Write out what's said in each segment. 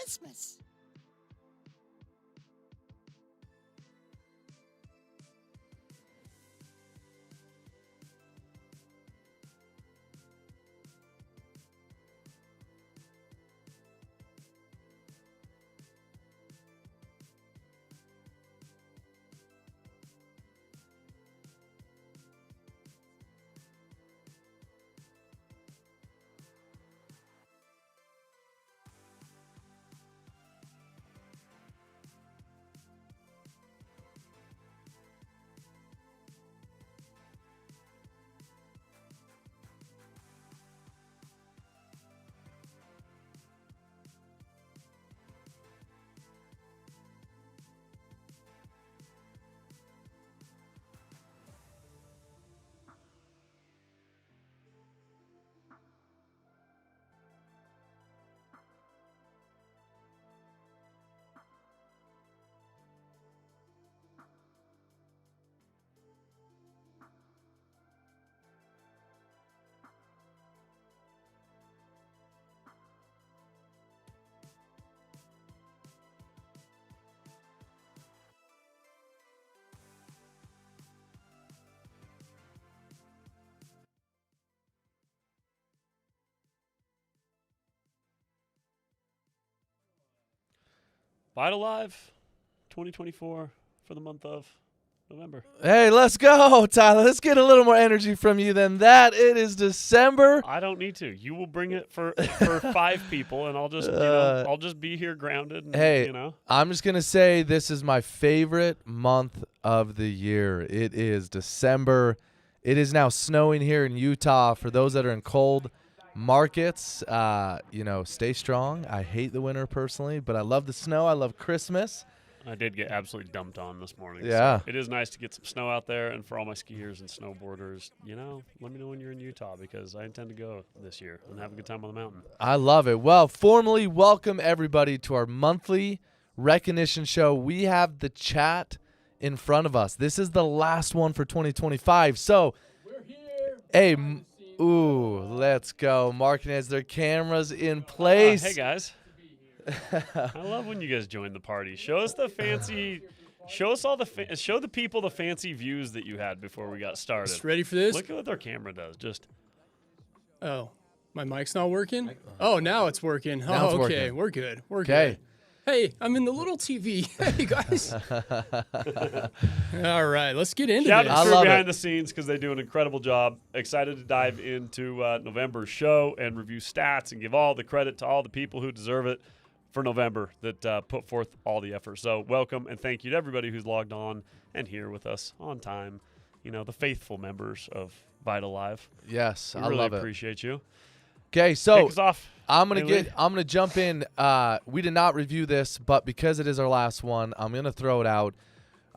Christmas. VITL Live 2024 for the month of November. Hey, let's go, Tyler. Let's get a little more energy from you than that. It is December. I don't need to. You will bring it for 5 people, and I'll just I'll just be here grounded. And, hey, I'm just gonna say this is my favorite month of the year. It is December. It is now snowing here in Utah. For those that are in cold markets, stay strong. I hate the winter personally, but I love the snow. I love Christmas. I did get absolutely dumped on this morning. Yeah. So it is nice to get some snow out there, and for all my skiers and snowboarders, let me know when you're in Utah because I intend to go this year and have a good time on the mountain. I love it. Well, formally welcome everybody to our monthly recognition show. We have the chat in front of us. This is the last one for 2025. So, we're here. Hey, let's go. Marketing has their cameras in place. Hey, guys. I love when you guys join the party. Show us the fancy. Show us all show the people the fancy views that you had before we got started. Just ready for this? Look at what their camera does. Just. Oh, my mic's not working? Oh, now it's working. Now it's okay. working. We're good. We're Okay. good. Hey, I'm in the little TV. Hey, guys. All right, let's get into Shout this. out to I the love behind it. the scenes because they do an incredible job. Excited to dive into November's show and review stats and give all the credit to all the people who deserve it for November that put forth all the effort. So welcome and thank you to everybody who's logged on and here with us on time. The faithful members of VITL Live. Yes, We I really love it. appreciate you. Okay, so Kick us off. I'm Haley. gonna jump in. We did not review this, but because it is our last one, I'm gonna throw it out.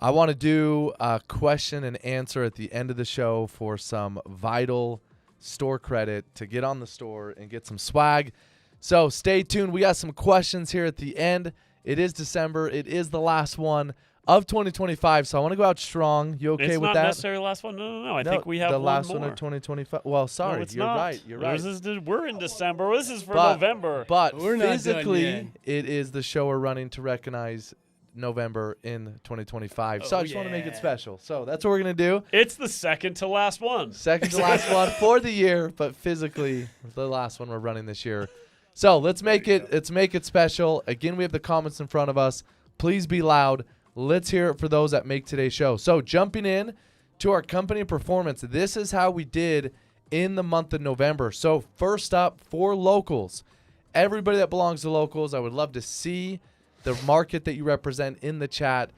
I want to do a question and answer at the end of the show for some VITL store credit to get on the store and get some swag. So stay tuned. We got some questions here at the end. It is December. It is the last one of 2025. So I want to go out strong. You okay It's with not that? necessarily the last one. No. I think we have the one last more. one of 2025. Well, sorry, No, it's you're not. right. You're right. We're in December. This is for But- November. But We're not done physically, yet. it is the show we're running to recognize November in 2025. So I just want to make it yeah. special. So that's what we're going to do. It's the second to last one. Second to last one for the year, but physically the last one we're running this year. So let's make it special. Again, we have the comments in front of us. Please be loud. Let's hear it for those that make today's show. So jumping in to our company performance, this is how we did in the month of November. So first up, for locals, everybody that belongs to locals, I would love to see the market that you represent in the chat.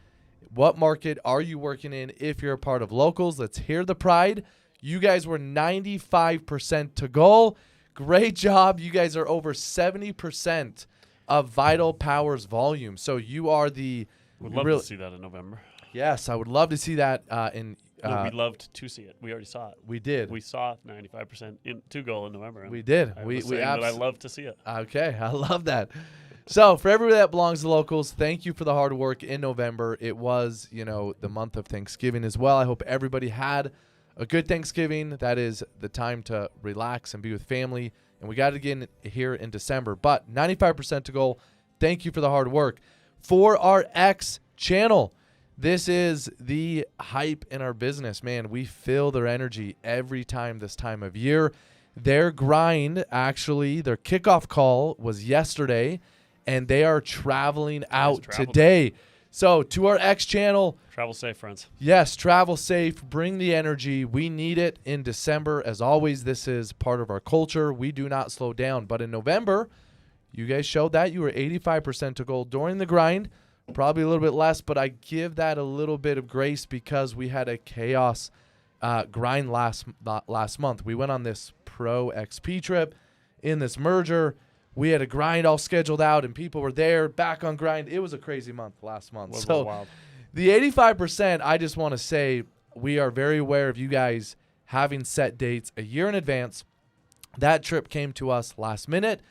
What market are you working in if you're a part of locals? Let's hear the pride. You guys were 95% to goal. Great job. You guys are over 70% of VITL Power's volume. So you are the Would love to see that in November. Yes, I would love to see that in No, we loved to see it. We already saw it. we did. We saw 95% to goal in November. We did. I We was saying that I abs- love to see it. Okay, I love that. So for everybody that belongs to locals, thank you for the hard work in November. It was, the month of Thanksgiving as well. I hope everybody had a good Thanksgiving. That is the time to relax and be with family. And we got to get in here in December. But 95% to goal. thank you for the hard work. For our X channel, this is the hype in our business, man. We feel their energy every time this time of year. Their grind, actually, their kickoff call was yesterday, and they are traveling out today. So to our X channel. Travel safe, friends. Yes, travel safe. Bring the energy. We need it in December. As always, this is part of our culture. We do not slow down. But in November, you guys showed that you were 85% to goal during the grind. Probably a little bit less, but I give that a little bit of grace because we had a chaos grind last month. We went on this Pro XP trip in this merger. We had a grind all scheduled out, and people were there, back on grind. It was a crazy month last month. So wild. The 85%, I just want to say we are very aware of you guys having set dates a year in advance. That trip came to us last minute,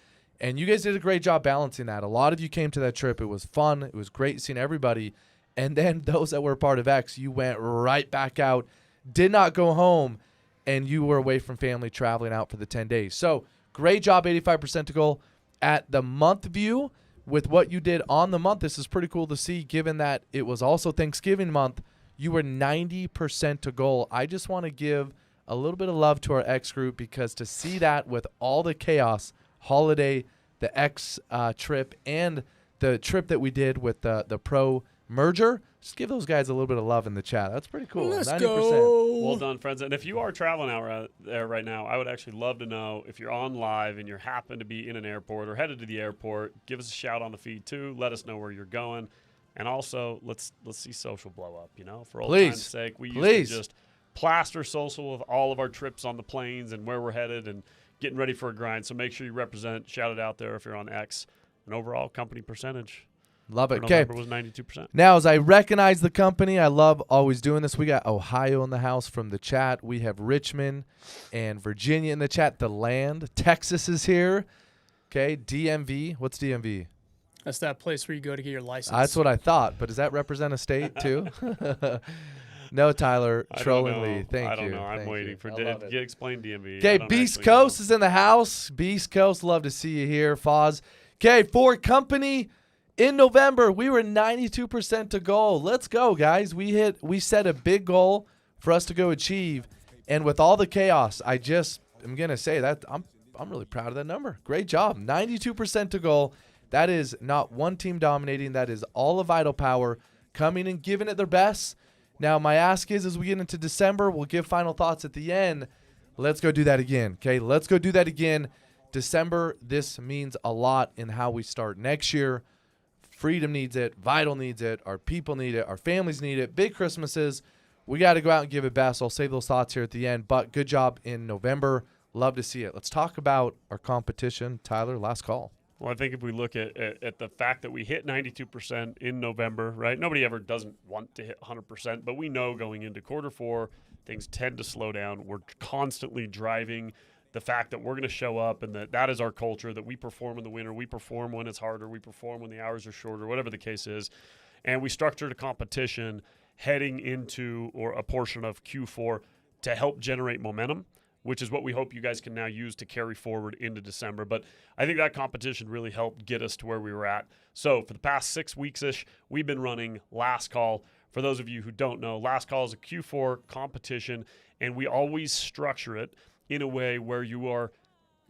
and you guys did a great job balancing that. A lot of you came to that trip. It was fun. It was great seeing everybody. And then those that were part of X, you went right back out, did not go home, and you were away from family traveling out for the 10 days. So great job, 85% to goal. At the month view, with what you did on the month, this is pretty cool to see, given that it was also Thanksgiving month. You were 90% to goal. I just want to give a little bit of love to our X group, because to see that with all the chaos, holiday, the X trip, and the trip that we did with the Pro merger, just give those guys a little bit of love in the chat. That's pretty cool. Let's 90%. go. Well done, friends. And if you are traveling out there right now, I would actually love to know if you're on live and you happen to be in an airport or headed to the airport. Give us a shout on the feed too. Let us know where you're going, and also let's see social blow up. You know, for old time's sake, we used to just plaster social with all of our trips on the planes and where we're headed and getting ready for a grind. So make sure you represent. Shout it out there if you're on X. And overall company percentage. Love it. Okay. Okay. Was 92%. Now, as I recognize the company, I love always doing this. We got Ohio in the house from the chat. We have Richmond and Virginia in the chat. The land. Texas is here. Okay. DMV. What's DMV? That's that place where you go to get your license. That's what I thought. But does that represent a state too? No, Tyler. Trollingly. Thank you. I don't know. I'm waiting for explain DMV. Okay. Beast Coast is in the house. Beast Coast. Love to see you here, Foz. Okay. For company. In November, we were 92% to goal. Let's go, guys. We set a big goal for us to go achieve, and with all the chaos, I'm gonna say that I'm really proud of that number. Great job, 92% to goal. That is not one team dominating. That is all of Vital Power coming and giving it their best. Now, my ask is, as we get into December, we'll give final thoughts at the end. Let's go do that again. Okay, let's go do that again. December. This means a lot in how we start next year. Freedom needs it. Vital needs it. Our people need it. Our families need it. Big Christmases. We got to go out and give it best. I'll save those thoughts here at the end. But good job in November. Love to see it. Let's talk about our competition. Tyler, last call. Well, I think if we look at the fact that we hit 92% in November, right? Nobody ever doesn't want to hit 100%, but we know going into quarter four, things tend to slow down. We're constantly driving the fact that we're going to show up, and that is our culture, that we perform in the winter, we perform when it's harder, we perform when the hours are shorter, whatever the case is. And we structured a competition heading into or a portion of Q4 to help generate momentum, which is what we hope you guys can now use to carry forward into December. But I think that competition really helped get us to where we were at. So for the past 6 weeks-ish, we've been running Last Call. For those of you who don't know, Last Call is a Q4 competition, and we always structure it in a way where you are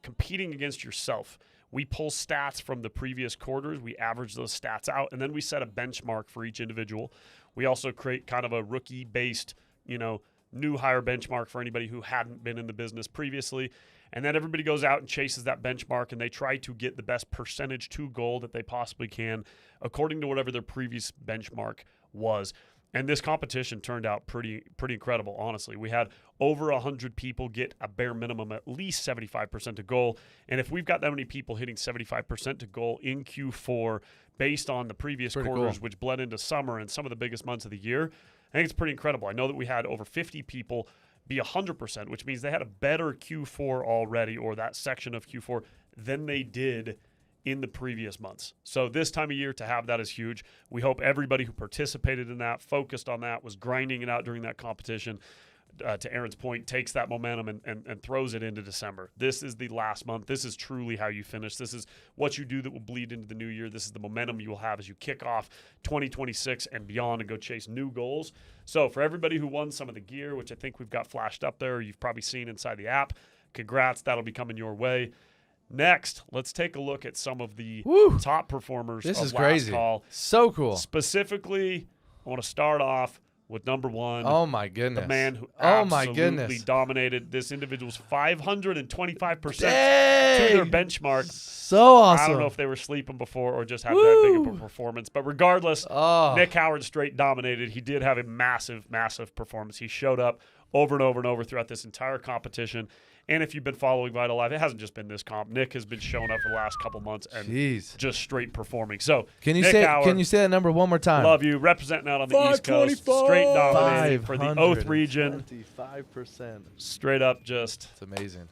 competing against yourself. We pull stats from the previous quarters, we average those stats out, and then we set a benchmark for each individual. We also create kind of a rookie-based, new hire benchmark for anybody who hadn't been in the business previously. And then everybody goes out and chases that benchmark, and they try to get the best percentage to goal that they possibly can according to whatever their previous benchmark was. And this competition turned out pretty incredible, honestly. We had over 100 people get a bare minimum at least 75% to goal. And if we've got that many people hitting 75% to goal in Q4 based on the previous quarters, cool, which bled into summer and some of the biggest months of the year, I think it's pretty incredible. I know that we had over 50 people be 100%, which means they had a better Q4 already, or that section of Q4, than they did in the previous months. So this time of year to have that is huge. We hope everybody who participated in that, focused on that, was grinding it out during that competition. to Aaron's point, takes that momentum and throws it into December. This is the last month. This is truly how you finish. This is what you do that will bleed into the new year. This is the momentum you will have as you kick off 2026 and beyond and go chase new goals. So for everybody who won some of the gear, which I think we've got flashed up there, or you've probably seen inside the app, congrats. That'll be coming your way. Next, let's take a look at some of the top performers This of is last crazy. call. So cool. Specifically, I want to start off with number one. Oh, my goodness. The man who Oh, my absolutely goodness. dominated. This individual's 525% to Dang. their benchmark. So awesome. I don't know if they were sleeping before or just had that big of a performance. But regardless, Oh. Nick Howard straight dominated. He did have a massive, massive performance. He showed up over and over and over throughout this entire competition. And if you've been following VITL Live, it hasn't just been this comp. Nick has been showing up for the last couple months and Jeez. just straight performing. So Can you Nick say Howard, can you say that number one more time? love you, representing out on the East Coast, 525. straight dominating for the Oath region. 25%. Straight up just It's amazing.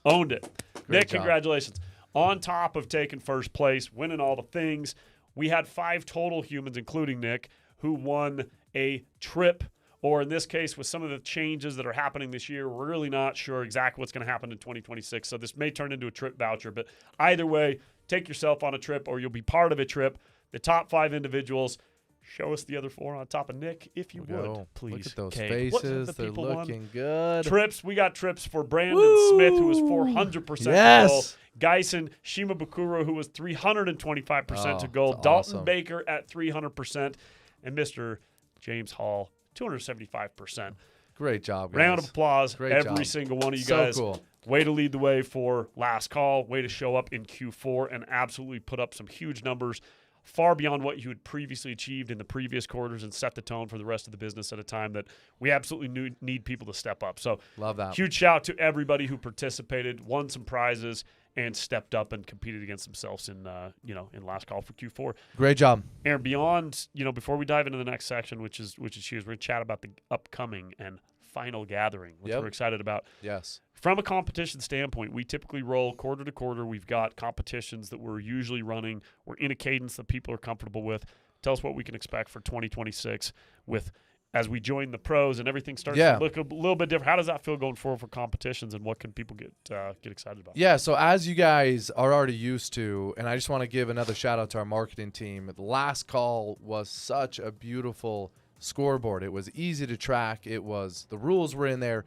owned it. Nick, job. congratulations. On top of taking first place, winning all the things, we had 5 total humans, including Nick, who won a trip, or in this case, with some of the changes that are happening this year, we're really not sure exactly what's going to happen in 2026. So this may turn into a trip voucher, but either way, take yourself on a trip or you'll be part of a trip. The top 5 individuals. Show us the other 4 on top of Nick, if you would, please. Look at those Kate. What faces. the They're people won? looking good. Trips. We got trips for Brandon Smith, who was 400% to goal. Yes. Gyson Shimabukuro, who was 325% to Oh, goal. that's Dalton awesome. Baker at 300%. And Mr. James Hall, 275%. Great job, guys. Round of applause, Great every job. single one of you So guys. cool. Way to lead the way for last call. Way to show up in Q4 and absolutely put up some huge numbers, far beyond what you had previously achieved in the previous quarters, and set the tone for the rest of the business at a time that we absolutely need people to step up. So Love that. huge shout out to everybody who participated, won some prizes, and stepped up and competed against themselves in last call for Q4. Great job. And beyond, before we dive into the next section, which is huge, we're going to chat about the upcoming and final gathering, which Yep. we're excited about. Yes. From a competition standpoint, we typically roll quarter to quarter. We've got competitions that we're usually running. We're in a cadence that people are comfortable with. Tell us what we can expect for 2026 as we join the pros and everything starts to look a little bit different. How does that feel going forward for competitions, and what can people get excited about? Yeah, so as you guys are already used to, and I just want to give another shout out to our marketing team. The last call was such a beautiful scoreboard. It was easy to track. The rules were in there.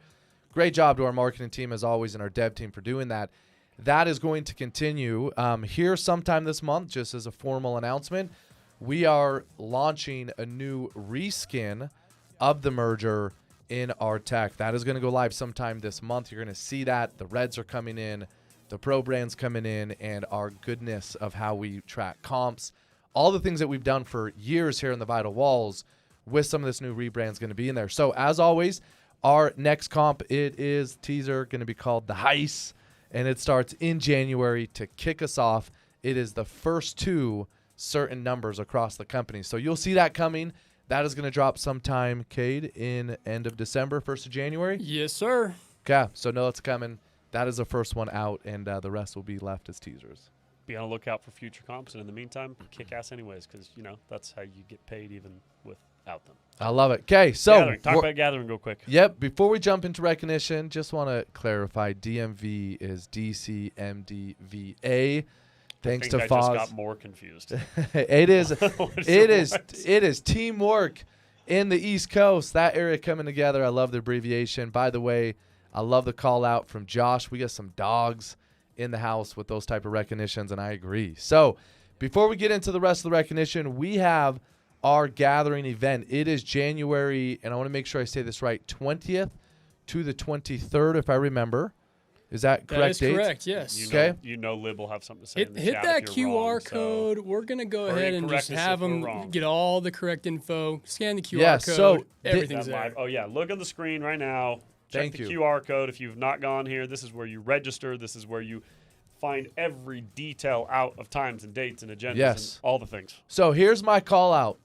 Great job to our marketing team, as always, and our dev team for doing that. That is going to continue here sometime this month, just as a formal announcement. We are launching a new reskin of the merger in our tech. That is going to go live sometime this month. You're going to see that. The Reds are coming in, the Pro Brands coming in, and our goodness of how we track comps. All the things that we've done for years here in the VITL Walls with some of this new rebrand is going to be in there. So as always, our next comp, it is teaser, going to be called the Heist, and it starts in January to kick us off. It is the first 2 certain numbers across the company. So you'll see that coming. That is going to drop sometime, Cade, in end of December, 1st of January. Yes, sir. Okay, so know it's coming. That is the first one out, and the rest will be left as teasers. Be on the lookout for future comps, and in the meantime, kick ass anyways, because that's how you get paid even without them. I love it. Okay, so Gathering. Talk about gathering real quick. Yep. Before we jump into recognition, just want to clarify: DMV is DCMDVA. Thanks to I Foz. just got more confused. It is. What It is is. It is teamwork in the East Coast. That area coming together. I love the abbreviation. By the way, I love the call out from Josh. We got some dogs in the house with those type of recognitions, and I agree. So, before we get into the rest of the recognition, we have our gathering event. It is January, and I want to make sure I say this right, 20th to the 23rd, if I remember. Is that correct? That is dates? correct, yes. Okay. Lib will have something to say. in the Hit chat that if you're QR wrong, so- code. We're going to go Or ahead and correct just us have if we're them wrong. get all the correct info. Scan the QR Yeah, code. so Everything's That there. live. Oh yeah, look on the screen right now. Check Thank the you. QR code. If you've not gone here, this is where you register. This is where you find every detail out of times and dates and agendas Yes. and all the things. So here's my call out.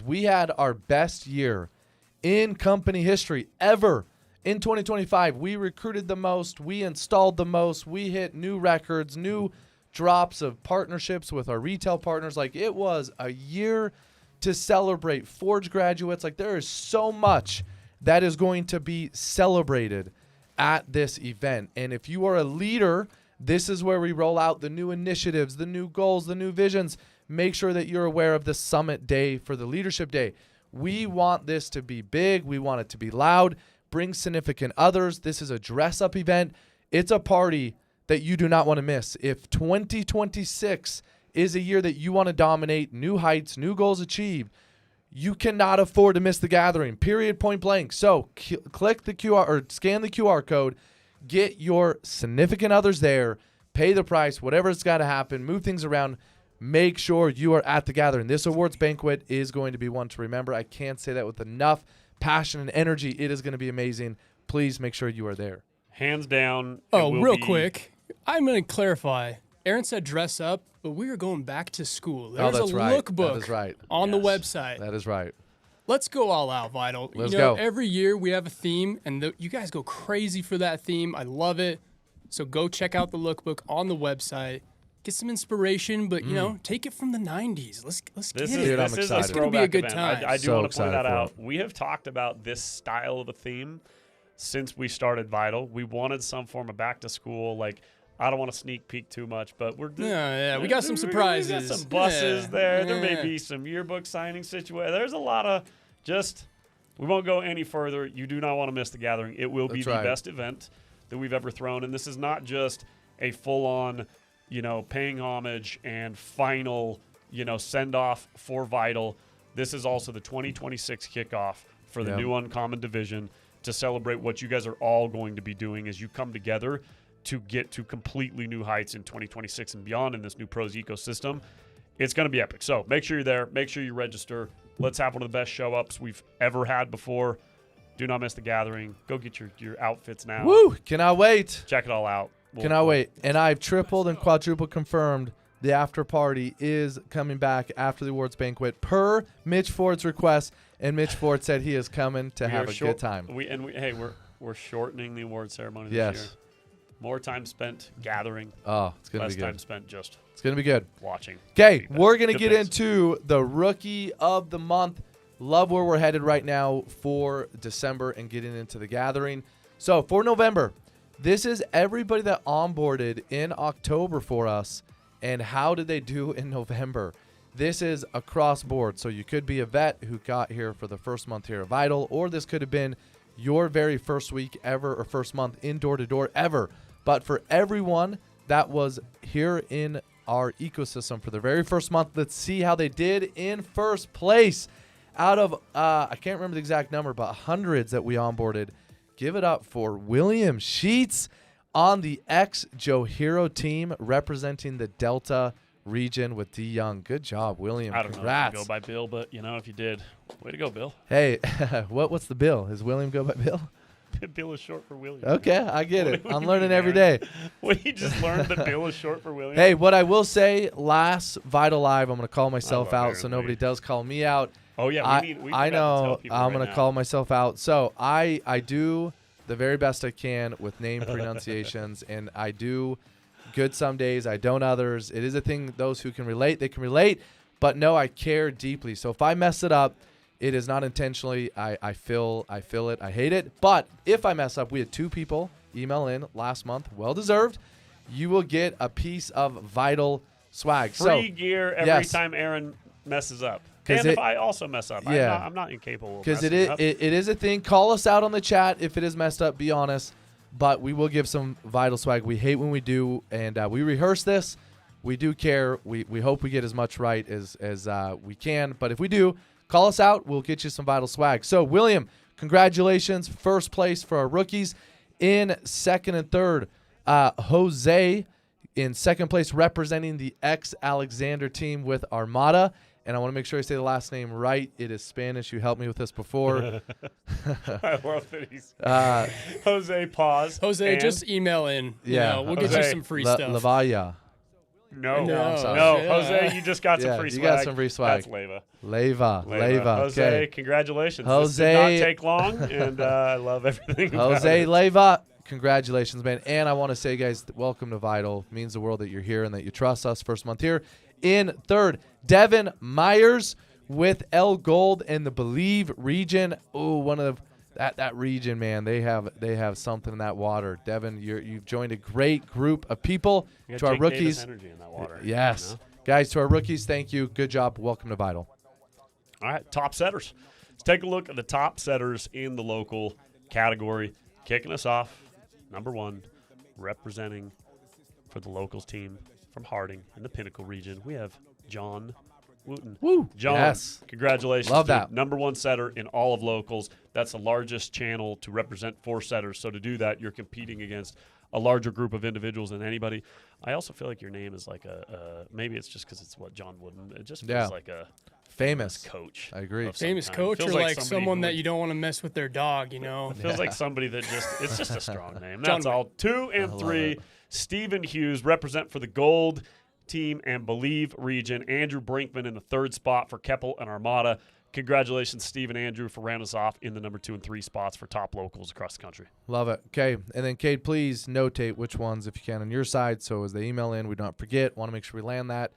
We had our best year in company history ever in 2025. We recruited the most. We installed the most. We hit new records, new drops of partnerships with our retail partners. Like, it was a year to celebrate. Forge graduates. Like, there is so much that is going to be celebrated at this event. And if you are a leader, this is where we roll out the new initiatives, the new goals, the new visions. Make sure that you're aware of the summit day for the leadership day. We want this to be big. We want it to be loud. Bring significant others. This is a dress-up event. It's a party that you do not want to miss. If 2026 is a year that you want to dominate, new heights, new goals achieved, you cannot afford to miss the gathering, period, point blank. So click the QR or scan the QR code, get your significant others there, pay the price, whatever's got to happen, move things around. Make sure you are at the gathering. This awards banquet is going to be one to remember. I can't say that with enough passion and energy. It is going to be amazing. Please make sure you are there. Hands down. Oh, real quick. I'm going to clarify. Aaron said dress up, but we are going back to school. There's that's a right. lookbook That is right. on the website. That is right. Let's go all out, Vital. Let's you know, go. Every year we have a theme, and you guys go crazy for that theme. I love it. So go check out the lookbook on the website. Get some inspiration, but, you know, take it from the 90s. Let's get it. Dude, I'm This is excited. a It's gonna be a throwback good event. time. I do So want to excited point that for out. it. We have talked about this style of a theme since we started Vital. We wanted some form of back to school. Like, I don't want to sneak peek too much, but we got some surprises. We got some buses Yeah, there. There yeah. may be some yearbook signing situation. There's a lot of just. We won't go any further. You do not want to miss the gathering. It will be That's the right. best event that we've ever thrown, and this is not just a full-on, paying homage and final, send-off for Vital. This is also the 2026 kickoff for the new Uncommon Division to celebrate what you guys are all going to be doing as you come together to get to completely new heights in 2026 and beyond in this new pros ecosystem. It's going to be epic. So make sure you're there. Make sure you register. Let's have one of the best show-ups we've ever had before. Do not miss the gathering. Go get your outfits now. Woo! Cannot wait. Check it all out. Cannot wait. And I've tripled and quadrupled confirmed the after party is coming back after the awards banquet per Mitch Ford's request. And Mitch Ford said he is coming to have a good time. We're shortening the award ceremony this Yes. year. More time spent gathering. Oh, it's going to Less be good. time spent just It's going to be good. watching. Okay, Feedback. we're going to Good get things. into the Rookie of the Month. Love where we're headed right now for December and getting into the gathering. So for November, this is everybody that onboarded in October for us and how did they do in November. This is across board. So you could be a vet who got here for the first month here at Vital, or this could have been your very first week ever or first month in door-to-door ever. But for everyone that was here in our ecosystem for the very first month, let's see how they did in first place. Out of, I can't remember the exact number, but hundreds that we onboarded. Give it up for William Sheets on the ex-Joe Hero team representing the Delta region with D. Young. Good job, William. I don't Congrats. know if you go by Bill, but if you did, way to go, Bill. Hey, what's the bill? Is William go by Bill? Bill is short for William. Okay, I get it. What do I'm you learning mean, every day. Aaron? Well, you just learned that Bill is short for William. Hey, what I will say, last Vital Live, I'm going to call myself love out Aaron so nobody Lee. does call me out. Oh yeah, I forgot to know tell people I'm right going to now. call myself out. So I do the very best I can with name pronunciations, and I do good some days. I don't others. It is a thing. Those who can relate, they can relate. But no, I care deeply. So if I mess it up, it is not intentionally. I feel it. I hate it. But if I mess up, we had 2 people email in last month. Well deserved. You will get a piece of Vital swag. Free gear every yes. time Aaron messes up. 'Cause And it- if I also mess up, Yeah. I'm not incapable of Because messing up. it is a thing. Call us out on the chat if it is messed up. Be honest. But we will give some Vital swag. We hate when we do, and we rehearse this. We do care. We hope we get as much right as we can. But if we do, call us out. We'll get you some Vital swag. So, William, congratulations. First place for our rookies. In second and third, Jose in second place representing the ex-Alexander team with Armada. And I want to make sure I say the last name right. It is Spanish. You helped me with this before. I love that he's Uh, Jose. Pause. Jose, and just email in. Yeah. We'll get you Jose. some free stuff. Lavalla. no, No, I'm sorry. no, yeah. Jose, you just got some Yeah, free you swag. got some free swag. That's Leva. Leva. Jose, Okay. congratulations. Jose- This did not take long, and I love everything. about Jose it. Leva. Congratulations, man. And I want to say, guys, welcome to Vital. It means the world that you're here and that you trust us. First month here. In third, Devin Myers with L Gold and the Believe region. Oh, one of that region, man, they have something in that water. Devin, you've joined a great group of people. You To got our Jake Davis rookies, energy in that water. yes, You know? guys, to our rookies, thank you. Good job. Welcome to VITL. All right, top setters. Let's take a look at the top setters in the local category. Kicking us off, number 1, representing for the locals team from Harding in the Pinnacle region, we have John Wooten. Woo! John, Yes. congratulations. Love dude. that. Number 1 setter in all of locals. That's the largest channel to represent 4 setters. So to do that, you're competing against a larger group of individuals than anybody. I also feel like your name is like maybe it's just because it's what John Wooden. It just feels like a famous coach. I agree. of some Famous kind. coach Feels or like somebody someone who that would- you don't want to mess with their dog, It feels like somebody that it's just a strong name. John That's all. 2 and love 3, it. Stephen Hughes represent for the gold team and Believe region. Andrew Brinkman in the 3rd spot for Keppel and Armada. Congratulations, Steve and Andrew, for rounding us off in the number 2 and 3 spots for top locals across the country. Love it. Okay, and then Cade, please notate which ones, if you can, on your side, so as they email in, we don't forget. Want to make sure we land that,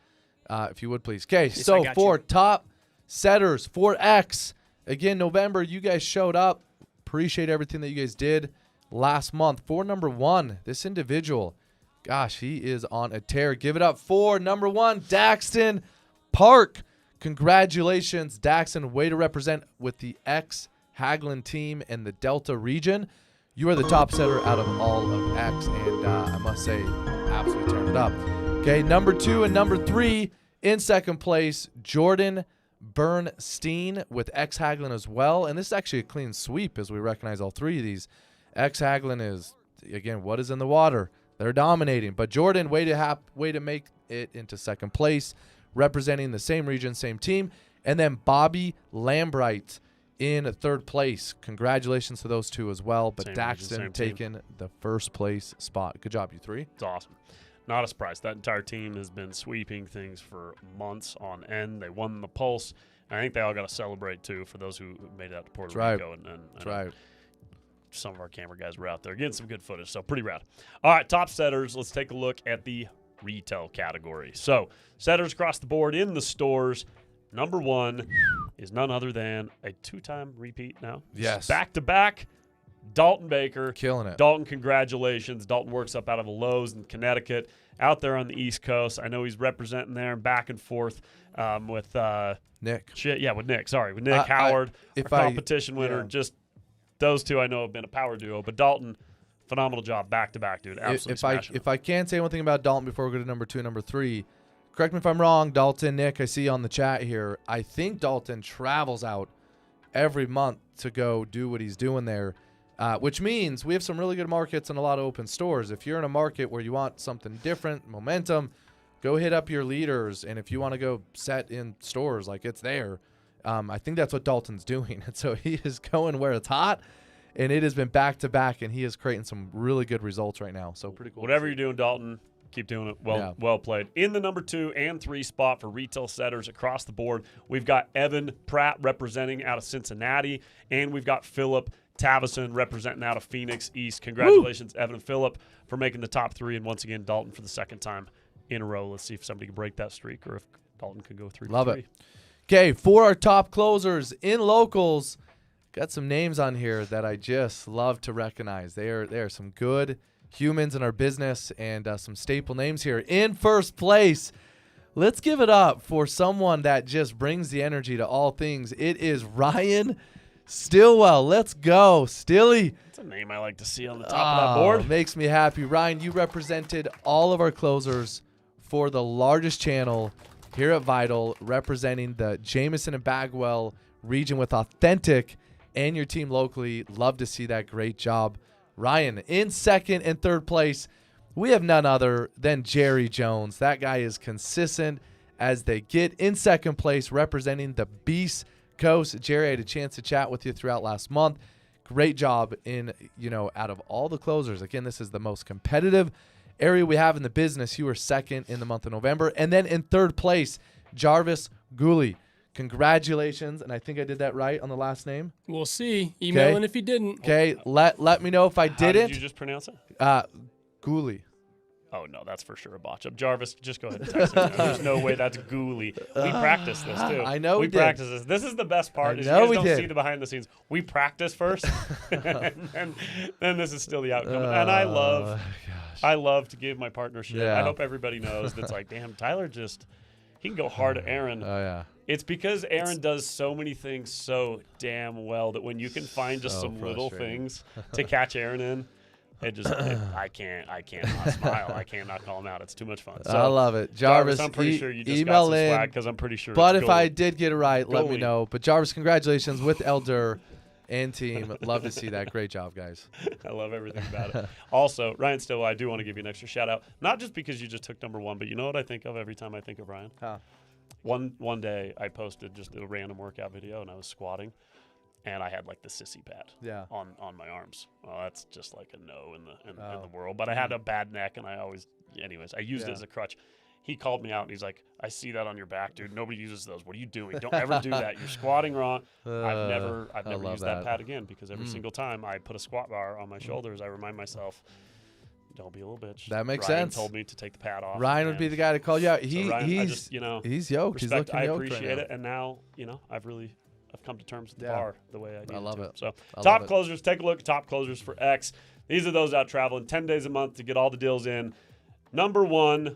if you would, please. Okay, I so got for you. top setters, for X, again, November, you guys showed up. Appreciate everything that you guys did last month. For number 1, this individual, gosh, he is on a tear. Give it up for number 1, Daxton Park. Congratulations, Daxton. Way to represent with the X Haglin team in the Delta region. You are the top setter out of all of X, and I must say, absolutely turned it up. Okay, number 2 and number 3 in 2nd place, Jordan Bernstein with X Haglin as well. And this is actually a clean sweep as we recognize all 3 of these. X Haglin is, again, what is in the water? They're dominating. But Jordan, way to make it into 2nd place, representing the same region, same team. And then Bobby Lambright in 3rd place. Congratulations to those 2 as well. But Same region, Daxton same team. taking the 1st place spot. Good job, you 3. It's awesome. Not a surprise. That entire team has been sweeping things for months on end. They won the Pulse. I think they all got to celebrate, too, for those who made it out to Puerto That's Rico. right. And That's right. some of our camera guys were out there getting some good footage, so pretty rad. All right, top setters. Let's take a look at the retail category. So setters across the board in the stores. Number 1 is none other than a 2-time repeat now. Yes. Back-to-back, Dalton Baker. Killing it. Dalton, congratulations. Dalton works up out of a Lowe's in Connecticut, out there on the East Coast. I know he's representing there and back and forth with Nick. with Nick. Sorry, with Nick Howard, our competition winner. yeah. Just those 2 I know have been a power duo. But Dalton, phenomenal job back-to-back, dude. Absolutely smashing it. If I can say one thing about Dalton before we go to number 2 and number 3, correct me if I'm wrong, Dalton, Nick, I see you on the chat here. I think Dalton travels out every month to go do what he's doing there, which means we have some really good markets and a lot of open stores. If you're in a market where you want something different, momentum, go hit up your leaders. And if you want to go set in stores, like it's there. I think that's what Dalton's doing. And so he is going where it's hot. And it has been back-to-back, and he is creating some really good results right now. So pretty cool. Whatever you're doing, Dalton, keep doing it. Well played. In the number 2 and 3 spot for retail setters across the board, we've got Evan Pratt representing out of Cincinnati, and we've got Philip Tavison representing out of Phoenix East. Congratulations, Evan and Philip, for making the top 3, and once again, Dalton for the 2nd time in a row. Let's see if somebody can break that streak or if Dalton can go 3 Love for 3. it. Okay, for our top closers in locals, got some names on here that I just love to recognize. They are some good humans in our business and some staple names here. In 1st place, let's give it up for someone that just brings the energy to all things. It is Ryan Stillwell. Let's go, Stilly. That's a name I like to see on the top of that board. Makes me happy. Ryan, you represented all of our closers for the largest channel here at VITL, representing the Jameson and Bagwell region with Authentic and your team locally. Love to see that. Great job. Ryan, in 2nd and 3rd place, we have none other than Jerry Jones. That guy is consistent as they get. In 2nd place, representing the Beast Coast. Jerry, I had a chance to chat with you throughout last month. Great job in, out of all the closers. Again, this is the most competitive area we have in the business. You were 2nd in the month of November. And then in 3rd place, Jarvis Gooley. Congratulations. And I think I did that right on the last name. We'll see. Email in if you didn't. Okay, let me know if I How didn't. did you just pronounce it? Gooley. Oh, no, that's for sure a botch up. Jarvis, just go ahead and text him. There's no way that's Ghoulie. We practiced this, too. I know we did. practiced this. This is the best part. I Is know you we guys don't did. see the behind the scenes. We practice first, and then this is still the outcome. And I love to give my partner shit. Yeah. I hope everybody knows that's like, damn, Tyler he can go hard at Aaron. Oh, yeah. It's because Aaron does so many things so damn well that when you can find just So some little frustrating. things to catch Aaron in, I can't not smile. I can't not call him out. It's too much fun. So, I love it. Jarvis, I'm pretty sure you just got email some in. swag because I'm pretty sure. But it's if I gold. did get it right, let me Goalie. know. But Jarvis, congratulations with Elder and team. Love to see that. Great job, guys. I love everything about it. Also, Ryan Stillwell, I do want to give you an extra shout out. Not just because you just took number one, but you know what I think of every time I think of Ryan? Huh. One day I posted just a random workout video and I was squatting and I had like the sissy pad on my arms. Well, that's just like a no in the world. But I had a bad neck and I used it as a crutch. He called me out and he's like, I see that on your back, dude. Nobody uses those. What are you doing? Don't ever do that. You're squatting wrong. I've never used that pad again because every single time I put a squat bar on my shoulders, I remind myself, don't be a little bitch. That makes Ryan sense. told me to take the pad off. Ryan would be the guy to call you out. Ryan, He's yoked. He's looking I yoked appreciate right now. it, and now I've come to terms with the bar the way I need. I love it. So I top love it. closers, take a look at top closers for X. These are those out traveling 10 days a month to get all the deals in. Number one,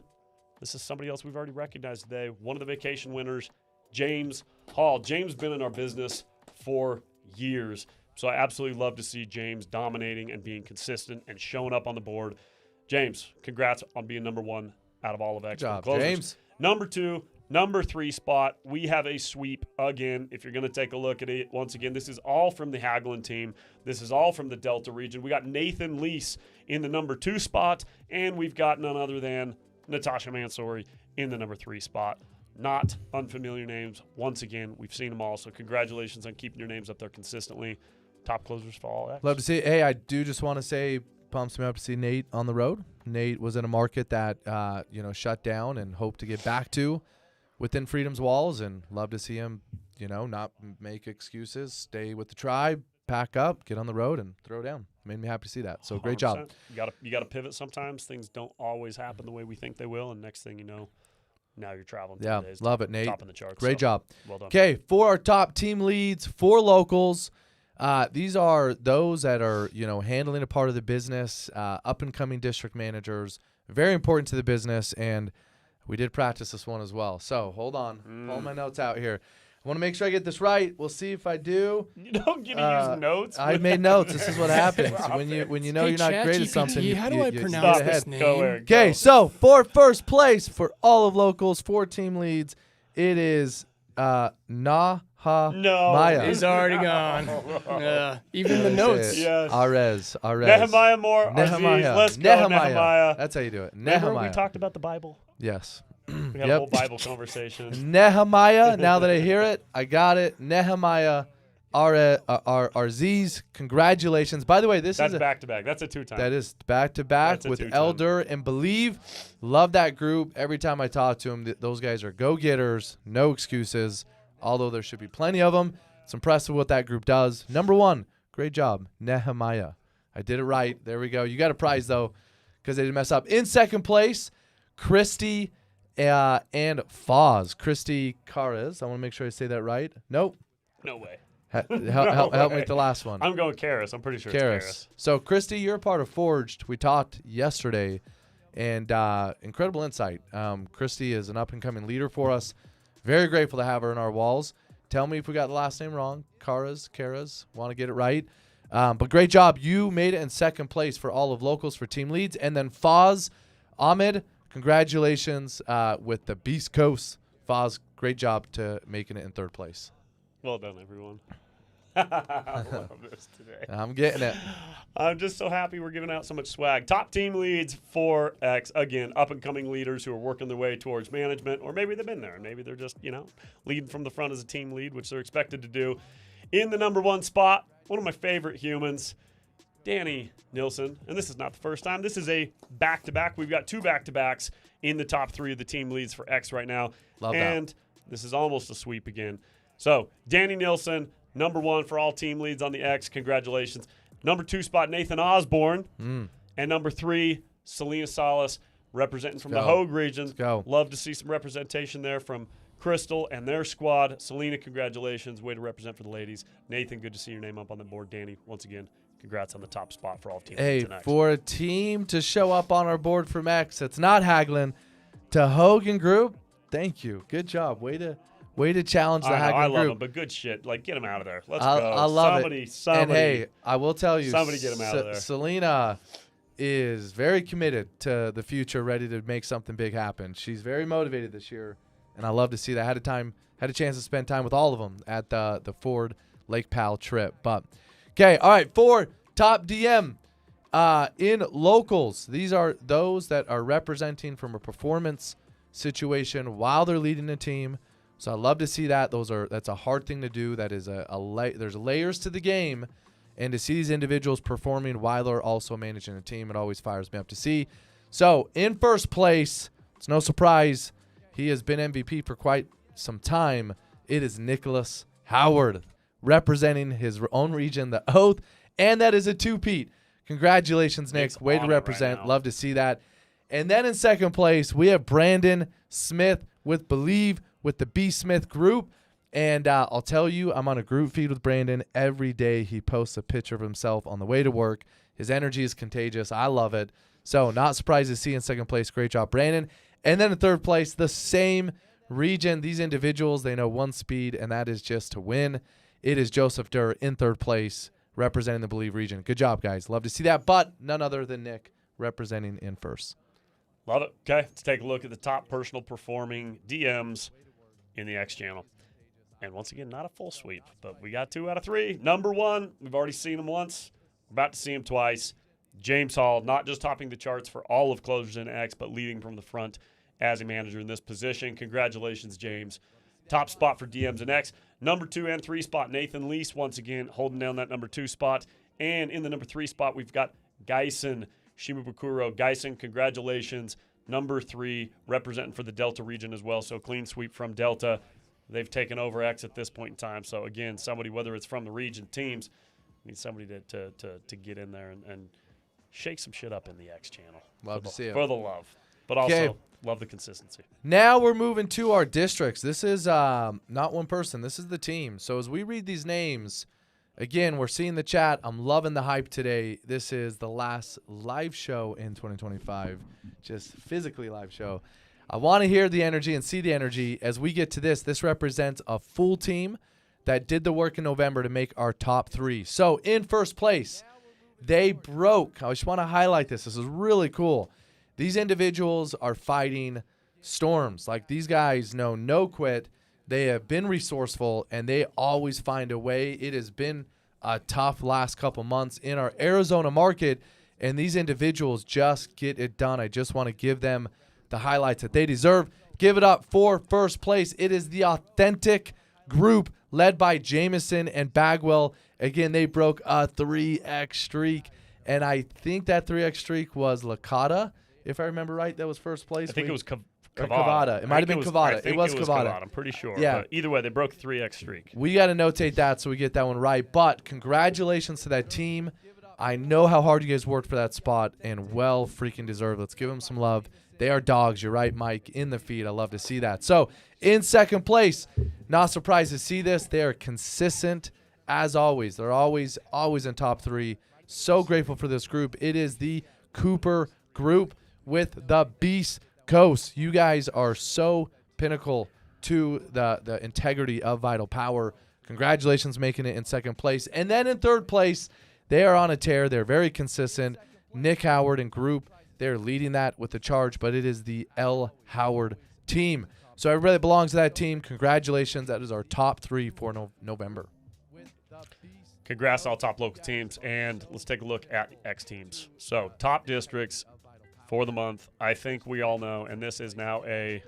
this is somebody else we've already recognized today. One of the vacation winners, James Hall. James been in our business for years, so I absolutely love to see James dominating and being consistent and showing up on the board. James, congrats on being number one out of all of X. Good job, closers. James. Number two, number three spot, we have a sweep again. If you're going to take a look at it, once again, this is all from the Hagelin team. This is all from the Delta region. We got Nathan Lease in the number 2 spot, and we've got none other than Natasha Mansouri in the number 3 spot. Not unfamiliar names. Once again, we've seen them all, so congratulations on keeping your names up there consistently. Top closers for all X. Love to see it. Hey, I do just want to say, pumps me up to see Nate on the road. Nate was in a market that shut down and hope to get back to within Freedom's walls, and love to see him not make excuses, stay with the tribe, pack up, get on the road, and throw down. Made me happy to see that. So great 100%. job. You got to pivot sometimes. Things don't always happen the way we think they will, and next thing you know, now you're traveling 10 days. Love it, Nate. Top in the charts. Great job. Well done. Okay, for our top team leads, 4 locals. These are those that are, handling a part of the business, up-and-coming district managers, very important to the business, and we did practice this one as well. So, hold on. Pulling my notes out here. I want to make sure I get this right. We'll see if I do. You don't get to use notes. I made notes. This is what happens. when you know you're not great at something, how do I pronounce get Stop ahead. this it. name? Go, Aaron. Okay, Go. so for first place for all of locals, 4 team leads, it is Nehemiah. He's already gone. Even the notes. Yes. Arez. Nehemiah Moore. Nehemiah. Let's go, Nehemiah. That's how you do it. Remember Nehemiah. we talked about the Bible? Yes. We had a whole Bible conversation. Nehemiah. Now that I hear it, I got it. Nehemiah. Arziz. Congratulations. By the way, That's back-to-back. That's a 2-time. That is back-to-back That's a with 2-time. Elder and Believe. Love that group. Every time I talk to them, those guys are go-getters, no excuses, although there should be plenty of them. It's impressive what that group does. Number 1, great job, Nehemiah. I did it right. There we go. You got a prize, though, because they didn't mess up. In second place, Christy and Foz. Christy Carres. I want to make sure I say that right. Nope. No way. Help me way. with the last one. I'm going Karis. I'm pretty sure it's Karis. So, Christy, you're a part of Forged. We talked yesterday, and incredible insight. Christy is an up-and-coming leader for us. Very grateful to have her in our walls. Tell me if we got the last name wrong. Karas. Want to get it right. But great job. You made it in second place for all of locals for team leads. And then Foz Ahmed, congratulations with the Beast Coast. Foz, great job to making it in third place. Well done, everyone. I love this today. I'm getting it. I'm just so happy we're giving out so much swag. Top team leads for X. Again, up-and-coming leaders who are working their way towards management, or maybe they've been there, and maybe they're just, leading from the front as a team lead, which they're expected to do. In the number 1 spot, one of my favorite humans, Danny Nilsson. And this is not the first time. This is a back-to-back. We've got 2 back-to-backs in the top 3 of the team leads for X right now. Love that. And this is almost a sweep again. So, Danny Nilsson, number 1 for all team leads on the X. Congratulations. Number 2 spot, Nathan Osborne. And number 3, Selena Salas. representing from go. the Hogue region. Let's go. Love to see some representation there from Crystal and their squad. Selena, congratulations. Way to represent for the ladies. Nathan, good to see your name up on the board. Danny, once again, congrats on the top spot for all teams. Hey, for a team to show up on our board from X, it's not haggling. To Hogan Group, thank you. Good job. Way to challenge the haggling I love group. them, but good shit. Like, get them out of there. Let's I go. I love somebody, it. Somebody. And hey, I will tell you, Somebody get 'em out of there. Selena is very committed to the future, ready to make something big happen. She's very motivated this year, and I love to see that. Had a chance to spend time with all of them at the Ford Lake Powell trip. But okay, all right, for top DM in locals, these are those that are representing from a performance situation while they're leading a team. So I love to see that. That's a hard thing to do. That is there's layers to the game, and to see these individuals performing while they're also managing a team, it always fires me up to see. So in first place, it's no surprise, he has been MVP for quite some time. It is Nicholas Howard, representing his own region, the Oath, and that is a two-peat. Congratulations, Nick. It's Way to on it represent. right now. Love to see that. And then in second place, we have Brandon Smith with Believe with the B Smith group. And I'll tell you, I'm on a group feed with Brandon. Every day he posts a picture of himself on the way to work. His energy is contagious. I love it. So not surprised to see in second place. Great job, Brandon. And then in third place, the same region. These individuals, they know one speed, and that is just to win. It is Joseph Durr in third place, representing the Believe region. Good job, guys. Love to see that. But none other than Nick representing in first. Love it. Okay, let's take a look at the top personal performing DMs in the X channel. And once again, not a full sweep, but we got 2 out of 3. Number 1, we've already seen him once. We're about to see him twice. James Hall, not just topping the charts for all of closers in X, but leading from the front as a manager in this position. Congratulations, James. Top spot for DMs in X. Number 2 and 3 spot, Nathan Lease, once again, holding down that number 2 spot. And in the number 3 spot, we've got Geisen Shimabukuro. Geisen, congratulations. Number 3, representing for the Delta region as well. So clean sweep from Delta. They've taken over X at this point in time. So, again, somebody, whether it's from the region teams, need somebody to get in there and shake some shit up in the X channel. Love to see it. For the love. But also, love the consistency. Now we're moving to our districts. This is not one person. This is the team. So as we read these names, again, we're seeing the chat. I'm loving the hype today. This is the last live show in 2025, just physically live show. I want to hear the energy and see the energy as we get to this. This represents a full team that did the work in November to make our top 3. So in first place, they broke. I just want to highlight this. This is really cool. These individuals are fighting storms. Like, these guys know no quit. They have been resourceful, and they always find a way. It has been a tough last couple months in our Arizona market, and these individuals just get it done. I just want to give them the highlights that they deserve. Give it up for first place. It is the Authentic group led by Jameson and Bagwell. Again, they broke a 3X streak, and I think that 3X streak was Lakata, if I remember right. That was first place. I think it was Cavada. It might have been Cavada. It was Cavada. I'm pretty sure. Yeah. But either way, they broke the 3X streak. We got to notate that so we get that one right. But congratulations to that team. I know how hard you guys worked for that spot, and well freaking deserved. Let's give them some love. They are dogs. You're right, Mike, in the feed. I love to see that. So in second place, not surprised to see this. They are consistent as always. They're always in top 3. So grateful for this group. It is the Cooper group with the Beast Coast. You guys are so pinnacle to the integrity of Vital Power. Congratulations making it in second place. And then in third place, they are on a tear. They're very consistent. Nick Howard and group, they're leading that with the charge, but it is the L. Howard team. So everybody that belongs to that team, congratulations. That is our top 3 for November. Congrats to all top local teams, and let's take a look at X teams. So top districts for the month. I think we all know, and this is now a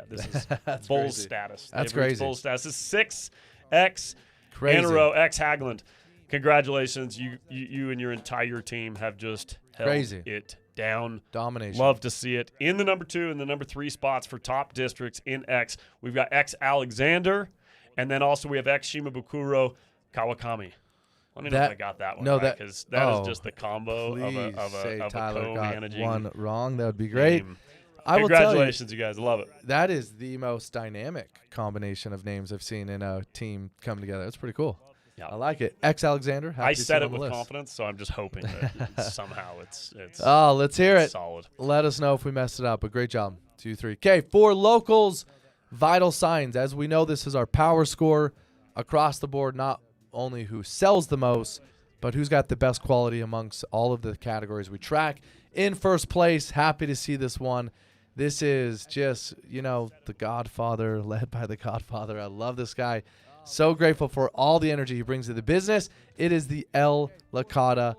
this is Bulls crazy. status. That's They've reached crazy. Bulls status. This is 6X Crazy. in a row. X Hagland. Congratulations. You and your entire team have just held Crazy. it down. Domination. Love to see it. In the number 2 and the number 3 spots for top districts in X, we've got X Alexander, and then also we have X Shimabukuro Kawakami. Let me know if I got that one right, because that is just the combo of a Tyler got co-managing one wrong. That would be great. name. I will tell Congratulations, you guys. I love it. that is the most dynamic combination of names I've seen in a team come together. That's pretty cool. Yeah. I like it. X Alexander. Happy I to see said him it on the with list. confidence, so I'm just hoping that somehow it's Oh, let's hear it. solid. Let us know if we messed it up, but great job. 2, 3. Okay, for locals, vital signs. As we know, this is our power score across the board, not only who sells the most, but who's got the best quality amongst all of the categories we track. In first place, happy to see this one. This is just, the Godfather, led by the Godfather. I love this guy. So grateful for all the energy he brings to the business. It is the El Licata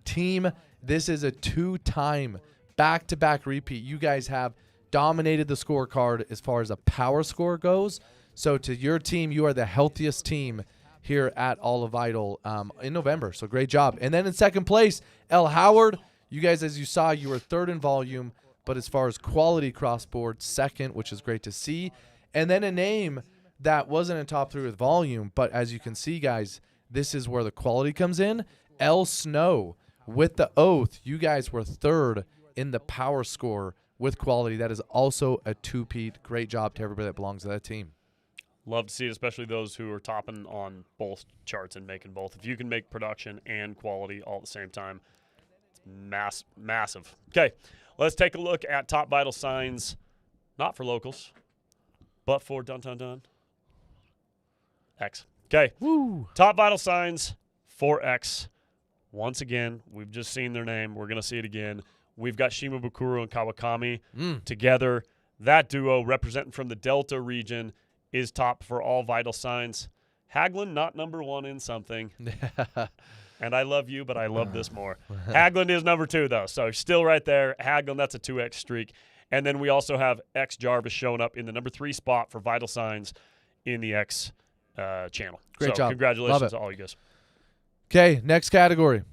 team. This is a 2-time back-to-back repeat. You guys have dominated the scorecard as far as a power score goes. So to your team, you are the healthiest team here at All of Vital in November. So great job. And then in second place, El Howard. You guys, as you saw, you were third in volume, but as far as quality cross-board, second, which is great to see. And then a name that wasn't in top 3 with volume, but as you can see, guys, this is where the quality comes in. El Snow with the Oath. You guys were third in the power score with quality. That is also a 2-peat. Great job to everybody that belongs to that team. Love to see it, especially those who are topping on both charts and making both. If you can make production and quality all at the same time, it's massive. Okay, let's take a look at top vital signs, not for locals, but for dun. X. Okay. Woo. Top vital signs for X. Once again, we've just seen their name. We're going to see it again. We've got Shimabukuro and Kawakami together. That duo, representing from the Delta region, is top for all vital signs. Haglund, not number 1 in something. And I love you, but I love this more. Haglund is number 2, though, so still right there. Haglund, that's a 2X streak. And then we also have X Jarvis showing up in the number 3 spot for vital signs in the X channel. Great job. Congratulations to all you guys. Okay, next category.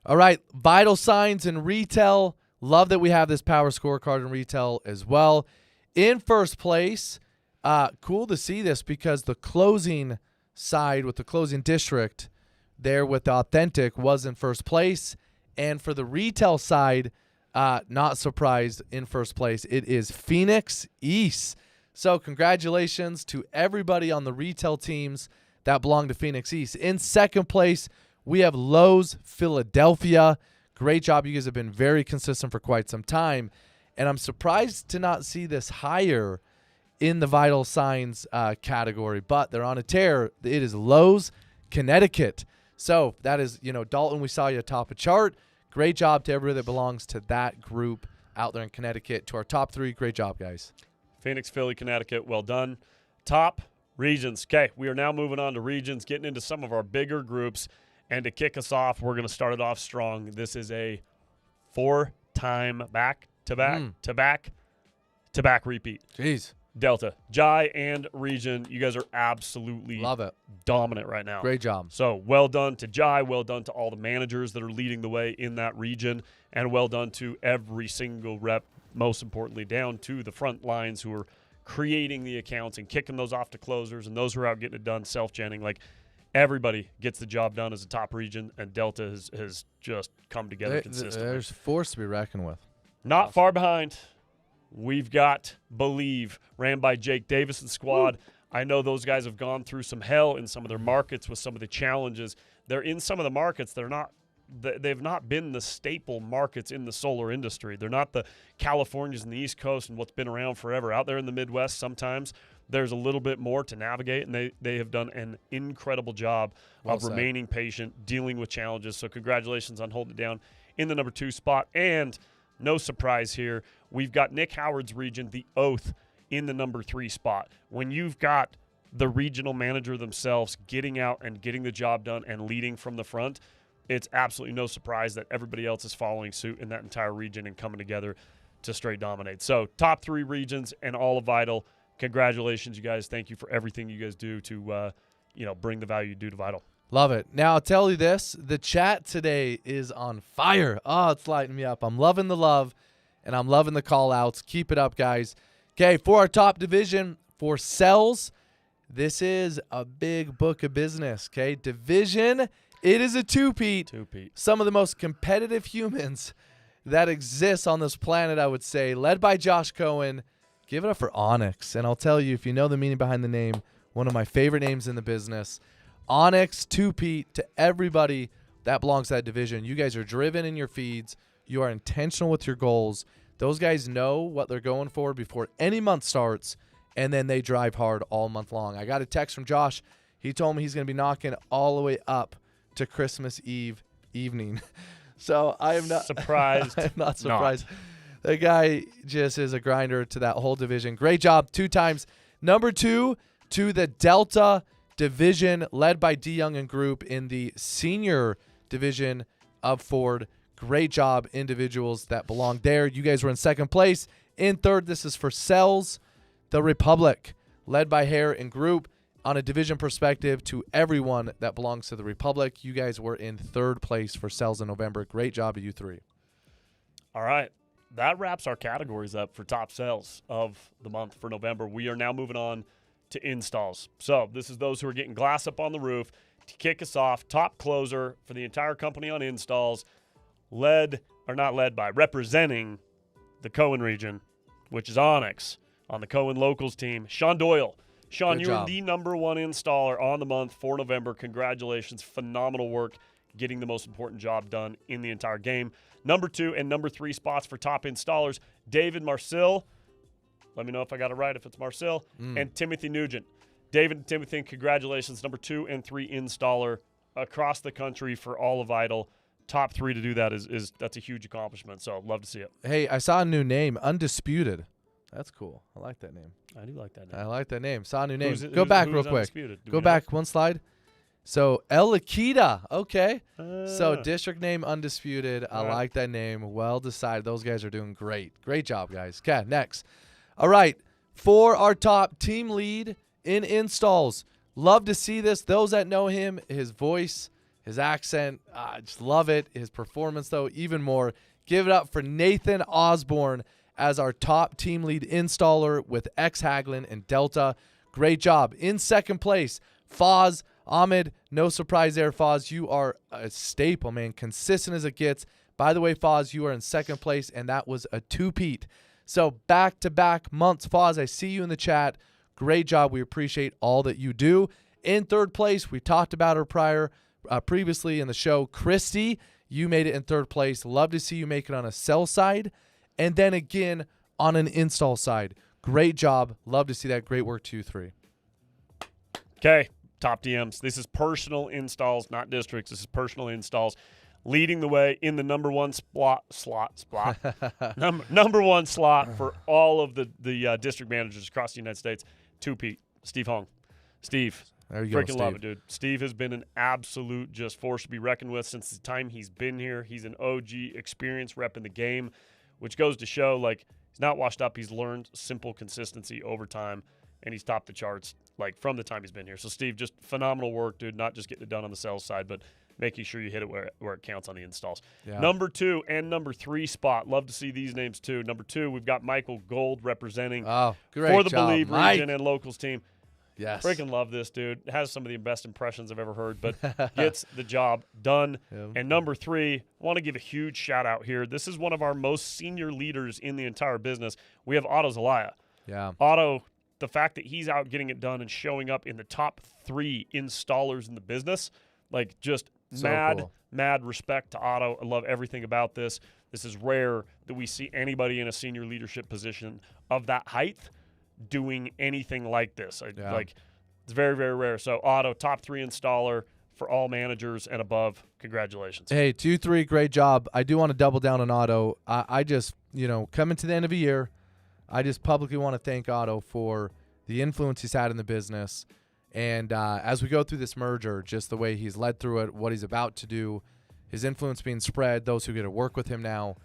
All right, vital signs in retail. Love that we have this power scorecard in retail as well. In first place, cool to see this because the closing side with the closing district there with the Authentic was in first place. And for the retail side, not surprised, in first place, it is Phoenix East. So congratulations to everybody on the retail teams that belong to Phoenix East. In second place, we have Lowe's Philadelphia. Great job. You guys have been very consistent for quite some time. And I'm surprised to not see this higher in the vital signs category, but they're on a tear. It is Lowe's, Connecticut. So that is, Dalton, we saw you top a chart. Great job to everybody that belongs to that group out there in Connecticut. To our top 3, great job, guys. Phoenix, Philly, Connecticut, well done. Top regions. Okay, we are now moving on to regions, getting into some of our bigger groups. And to kick us off, we're going to start it off strong. This is a 4-time back-to-back repeat. Jeez. Delta, Jai, and region. You guys are absolutely Love it. dominant right now. Great job. So well done to Jai, well done to all the managers that are leading the way in that region, and well done to every single rep, most importantly, down to the front lines who are creating the accounts and kicking those off to closers and those who are out getting it done, self-genning. Like, everybody gets the job done as a top region, and Delta has just come together consistently. There's force to be reckoned with. Not far behind, we've got Believe, ran by Jake Davis and squad. I know those guys have gone through some hell in some of their markets with some of the challenges. They're in some of the markets. They've not been the staple markets in the solar industry. They're not the Californias and the East Coast and what's been around forever. Out there in the Midwest, sometimes there's a little bit more to navigate, and they have done an incredible job of remaining patient, dealing with challenges. So congratulations on holding it down in the number 2 spot. And no surprise here, we've got Nick Howard's region, the Oath, in the number 3 spot. When you've got the regional manager themselves getting out and getting the job done and leading from the front, it's absolutely no surprise that everybody else is following suit in that entire region and coming together to straight dominate. So top 3 regions and all of Vital. Congratulations, you guys. Thank you for everything you guys do to bring the value you do to Vital. Love it. Now, I'll tell you this. The chat today is on fire. Oh, it's lighting me up. I'm loving the love, and I'm loving the call-outs. Keep it up, guys. Okay, for our top division, for cells, This is a big book of business, okay? Division, it is a two-peat. Two-peat. Some of the most competitive humans that exists on this planet, I would say, led by Josh Cohen. Give it up for Onyx. And I'll tell you, if you know the meaning behind the name, one of my favorite names in the business, Onyx, two-peat, to everybody that belongs to that division. You guys are driven in your feeds. You are intentional with your goals. Those guys know what they're going for before any month starts, and then they drive hard all month long. I got a text from Josh. He told me he's going to be knocking all the way up to Christmas Eve evening. So I am not surprised. I'm not surprised. The guy just is a grinder to that whole division. Great job 2 times. Number 2 to the Delta division led by D. Young and group in the senior division of Ford. Great job, individuals that belong there. You guys were in second place. In third, this is for Cells, the Republic, led by Hare and group. On a division perspective, to everyone that belongs to the Republic, you guys were in third place for Cells in November. Great job to you 3. All right. That wraps our categories up for top sales of the month for November. We are now moving on to installs. So this is those who are getting glass up on the roof. To kick us off, top closer for the entire company on installs, representing the Cohen region, which is Onyx, on the Cohen Locals team, Sean Doyle. Sean, Good you were job. the number 1 installer on the month for November. Congratulations. Phenomenal work getting the most important job done in the entire game. Number 2 and number 3 spots for top installers, David Marcil. Let me know if I got it right, if it's Marcil. And Timothy Nugent. David and Timothy, congratulations. Number 2 and 3 installer across the country for all of VITL. Top 3 to do that is that's a huge accomplishment. So love to see it. Hey, I saw a new name, Undisputed. That's cool. I like that name. I do like that name. I like that name. Saw a new name. Who's Go back real who's quick. Undisputed? Do Go we know? back one slide. So El Akita. Okay. So Ah. district name Undisputed. I Alright. like that name. Well decided. Those guys are doing great. Great job, guys. Okay, next. All right. For our top team lead in installs. Love to see this. Those that know him, his voice, his accent, just love it. His performance, though, even more. Give it up for Nathan Osborne as our top team lead installer with X Haglin and Delta. Great job. In second place, Foz Ahmed. No surprise there, Foz. You are a staple, man. Consistent as it gets. By the way, Foz, you are in second place, and that was a two-peat. So back-to-back months, Foz, I see you in the chat. Great job. We appreciate all that you do. In third place, we talked about her previously in the show. Christy, you made it in third place. Love to see you make it on a sell side. And then again on an install side. Great job. Love to see that. Great work to you 3. Okay, top DMs. This is personal installs, not districts. This is personal installs. Leading the way in the number 1 number 1 slot for all of the district managers across the United States. 2-peat, Steve Hong. Steve, There you go, freaking love Steve. it, dude. Steve has been an absolute just force to be reckoned with since the time he's been here. He's an OG experience rep in the game, which goes to show, like, he's not washed up. He's learned simple consistency over time, and he's topped the charts, like, from the time he's been here. So, Steve, just phenomenal work, dude, not just getting it done on the sales side, but making sure you hit it where it counts on the installs. Yeah. Number 2 and number 3 spot. Love to see these names, too. Number 2, we've got Michael Gold representing Oh, great for the job, Believe Mike. region and locals team. Yes. Freaking love this, dude. Has some of the best impressions I've ever heard, but gets the job done. Yep. And number 3, I want to give a huge shout out here. This is one of our most senior leaders in the entire business. We have Otto Zelaya. Yeah. Otto, the fact that he's out getting it done and showing up in the top 3 installers in the business, like, just So cool. mad respect to Otto. I love everything about this. This is rare that we see anybody in a senior leadership position of that height doing anything like this. Yeah. Like, it's very, very rare. So, Otto, top 3 installer for all managers and above. Congratulations. Hey, 2-3, great job. I do want to double down on Otto. I just, coming to the end of a year, I just publicly want to thank Otto for the influence he's had in the business. And as we go through this merger, just the way he's led through it, what he's about to do, his influence being spread, those who get to work with him now,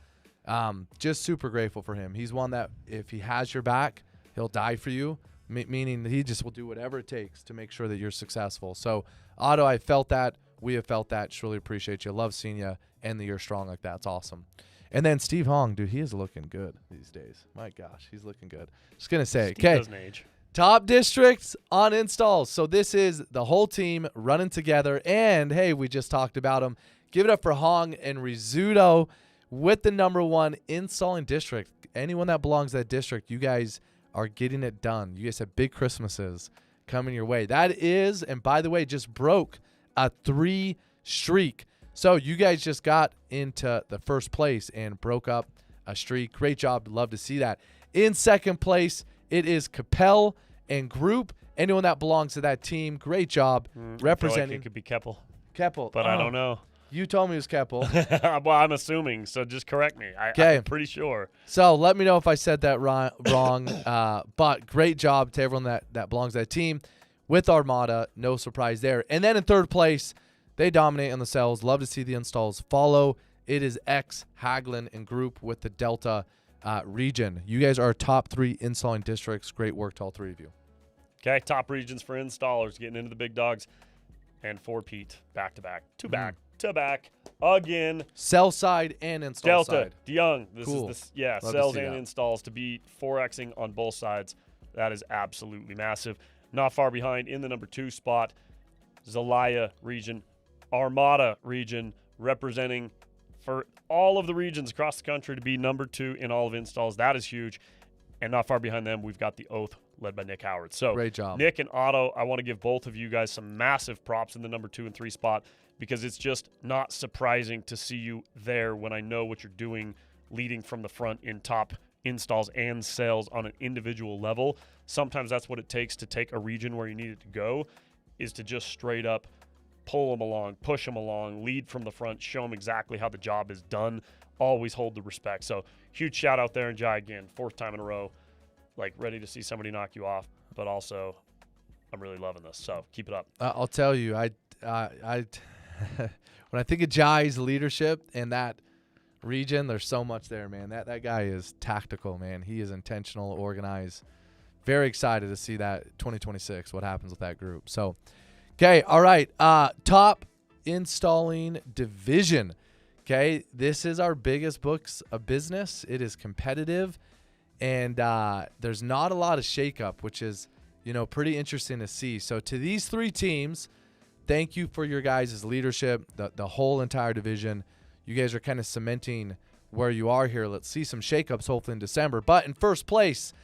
just super grateful for him. He's one that if he has your back, he'll die for you, meaning he just will do whatever it takes to make sure that you're successful. So, Otto, I felt that. We have felt that. Truly appreciate you. Love seeing you end the year strong like that. It's awesome. And then Steve Hong, dude, he is looking good these days. My gosh, he's looking good. Just going to say, Steve okay. doesn't age. Top districts on installs. So this is the whole team running together. And, hey, we just talked about them. Give it up for Hong and Rizzuto with the #1 installing district. Anyone that belongs to that district, you guys are getting it done. You guys have big Christmases coming your way. That is, and by the way, just broke a 3 streak. So you guys just got into the first place and broke up a streak. Great job. Love to see that. In second place, it is Capel and Group. Anyone that belongs to that team, great job representing. I feel like it could be Keppel. Keppel. But I don't know. You told me it was Keppel. Well, I'm assuming, so just correct me. Okay. I'm pretty sure. So let me know if I said that wrong. But great job to everyone that belongs to that team. With Armada, no surprise there. And then in third place, they dominate on the cells. Love to see the installs follow. It is X, Haglin, and Group with the Delta region. You guys are top 3 installing districts. Great work to all 3 of you. Okay, top regions for installers, getting into the big dogs. And Fort Pete, back-to-back. Back-to-back again. Cell side and install Delta, side. DeYoung. Cool. Love to cells see and that. installs to be 4Xing on both sides. That is absolutely massive. Not far behind in the #2 spot, Zelaya region, Armada region, representing for all of the regions across the country to be #2 in all of installs. That is huge. And not far behind them, we've got the Oath led by Nick Howard. So great job. Nick and Otto, I want to give both of you guys some massive props in the #2 and 3 spot, because it's just not surprising to see you there when I know what you're doing leading from the front in top installs and sales on an individual level. Sometimes that's what it takes to take a region where you need it to go, is to just straight up pull them along, push them along, lead from the front, show them exactly how the job is done. Always hold the respect. So huge shout out there, and Jai again, 4th time in a row, like ready to see somebody knock you off, but also I'm really loving this. So keep it up. I'll tell you, I when I think of Jai's leadership and that region, there's so much there, man. That guy is tactical, man. He is intentional, organized. Very excited to see that 2026, what happens with that group. So, okay, all right. Top installing division. Okay, this is our biggest books of business. It is competitive, and there's not a lot of shakeup, which is, pretty interesting to see. So to these 3 teams, thank you for your guys' leadership, the whole entire division. You guys are kind of cementing where you are here. Let's see some shakeups hopefully in December. But in first place,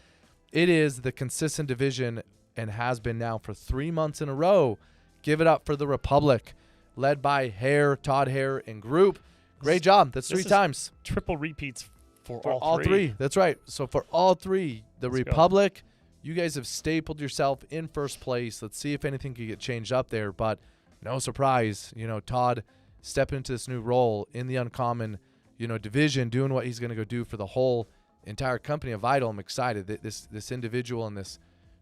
it is the consistent division and has been now for 3 months in a row. Give it up for the Republic, led by Todd Hare, and Group. Great job. That's 3 times. Triple repeats for all 3. That's right. So for all 3, the Republic, you guys have stapled yourself in first place. Let's see if anything could get changed up there. But no surprise, Todd stepping into this new role in the uncommon, division, doing what he's going to go do for the whole entire company of VITL. I'm excited that this individual in this